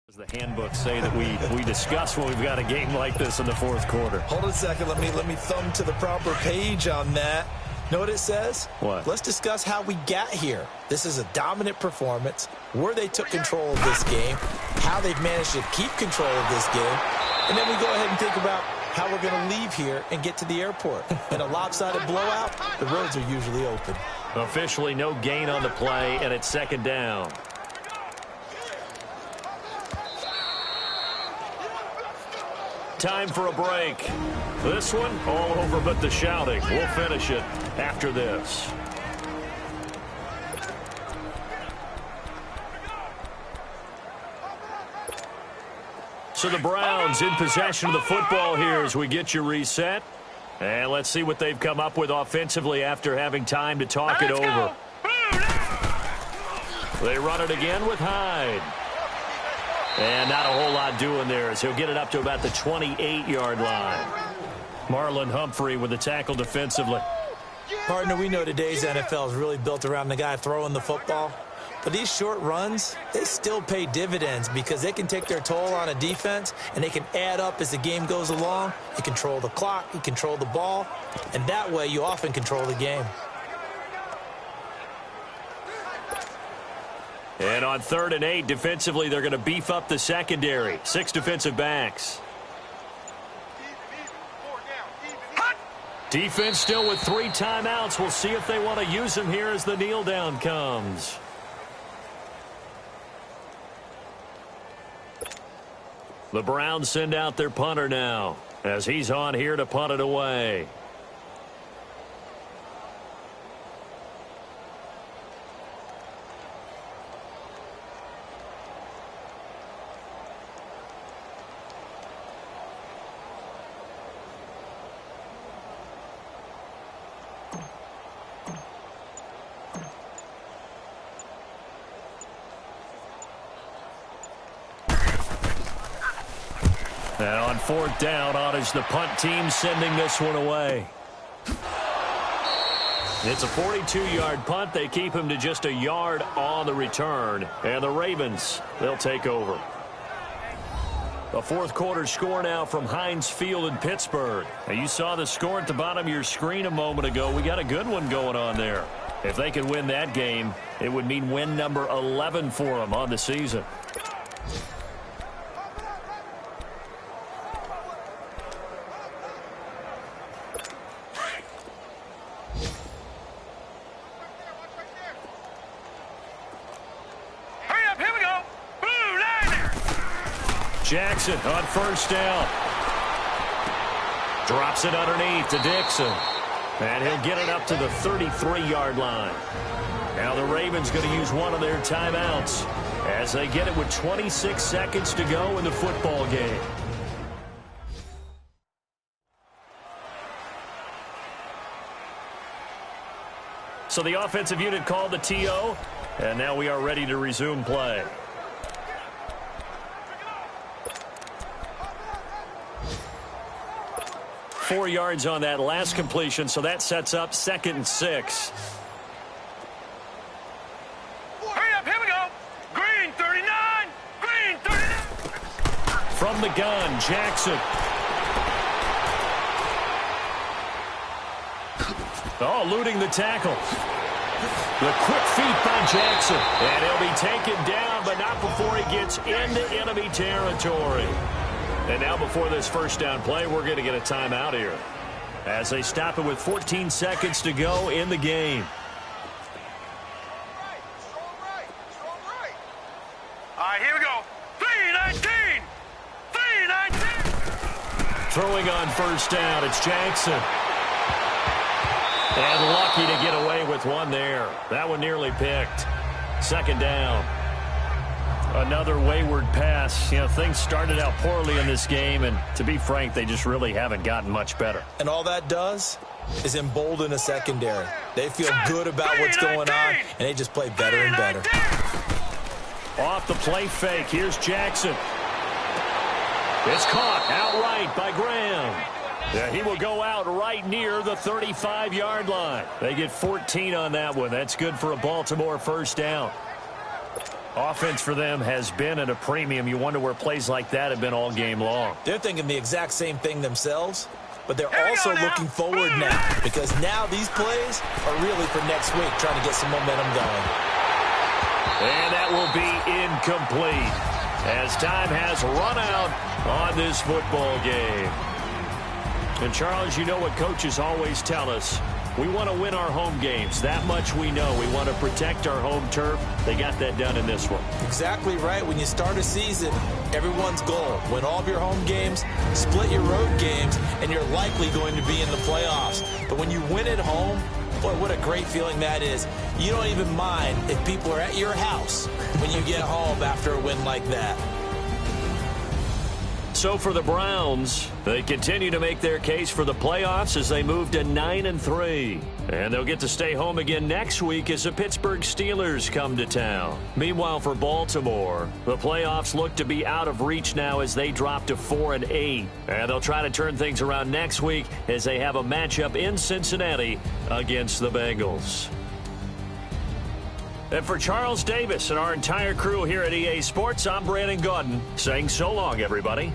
does the handbook say that we discuss when we've got a game like this in the fourth quarter? Hold on a second. Let me thumb to the proper page on that. Know what it says? What? Let's discuss how we got here. This is a dominant performance, where they took control of this game, how they've managed to keep control of this game, and then we go ahead and think about how we're going to leave here and get to the airport. In a lopsided blowout, the roads are usually open. Officially no gain on the play, and it's second down. Time for a break. This one, all over but the shouting. We'll finish it after this. So the Browns in possession of the football here as we get you reset. And let's see what they've come up with offensively after having time to talk it over. They run it again with Hyde. And not a whole lot doing there as he'll get it up to about the 28-yard line. Marlon Humphrey with the tackle defensively. Partner, we know today's NFL is really built around the guy throwing the football. But these short runs, they still pay dividends because they can take their toll on a defense and they can add up as the game goes along. You control the clock, you control the ball, and that way you often control the game. And on 3rd and 8, defensively, they're going to beef up the secondary. 6 defensive backs. Defense still with 3 timeouts. We'll see if they want to use them here as the kneel down comes. The Browns send out their punter now as he's on here to punt it away. And on 4th down, on is the punt team sending this one away. It's a 42-yard punt. They keep him to just a yard on the return. And the Ravens, they'll take over. A 4th quarter score now from Heinz Field in Pittsburgh. Now you saw the score at the bottom of your screen a moment ago. We got a good one going on there. If they can win that game, it would mean win number 11 for them on the season. Jackson on 1st down. Drops it underneath to Dixon. And he'll get it up to the 33-yard line. Now the Ravens going to use one of their timeouts as they get it with 26 seconds to go in the football game. So the offensive unit called the TO, and now we are ready to resume play. Four yards on that last completion, so that sets up 2nd and 6. Hurry up, here we go. Green 39, green 39. From the gun, Jackson. Oh, eluding the tackle. The quick feet by Jackson. And he'll be taken down, but not before he gets into enemy territory. And now before this first down play, we're going to get a timeout here as they stop it with 14 seconds to go in the game. All right, here we go. 3-19. 3-19. Throwing on 1st down, it's Jackson. And lucky to get away with one there. That one nearly picked. 2nd down. Another wayward pass. You know, things started out poorly in this game, and to be frank, they just really haven't gotten much better. And all that does is embolden a secondary. They feel good about what's going on, and they just play better and better. Off the play fake, here's Jackson. It's caught outright by Graham. Yeah, he will go out right near the 35-yard line. They get 14 on that one. That's good for a Baltimore 1st down. Offense for them has been at a premium. You wonder where plays like that have been all game long. They're thinking the exact same thing themselves, but they're also looking forward now because now these plays are really for next week, trying to get some momentum going. And that will be incomplete as time has run out on this football game. And, Charles, you know what coaches always tell us. We want to win our home games. That much we know. We want to protect our home turf. They got that done in this one. Exactly right. When you start a season, everyone's goal, win all of your home games, split your road games, and you're likely going to be in the playoffs. But when you win at home, boy, what a great feeling that is. You don't even mind if people are at your house when you get home after a win like that. So for the Browns, they continue to make their case for the playoffs as they move to 9-3. And they'll get to stay home again next week as the Pittsburgh Steelers come to town. Meanwhile, for Baltimore, the playoffs look to be out of reach now as they drop to 4-8. And they'll try to turn things around next week as they have a matchup in Cincinnati against the Bengals. And for Charles Davis and our entire crew here at EA Sports, I'm Brandon Gaudin saying so long, everybody.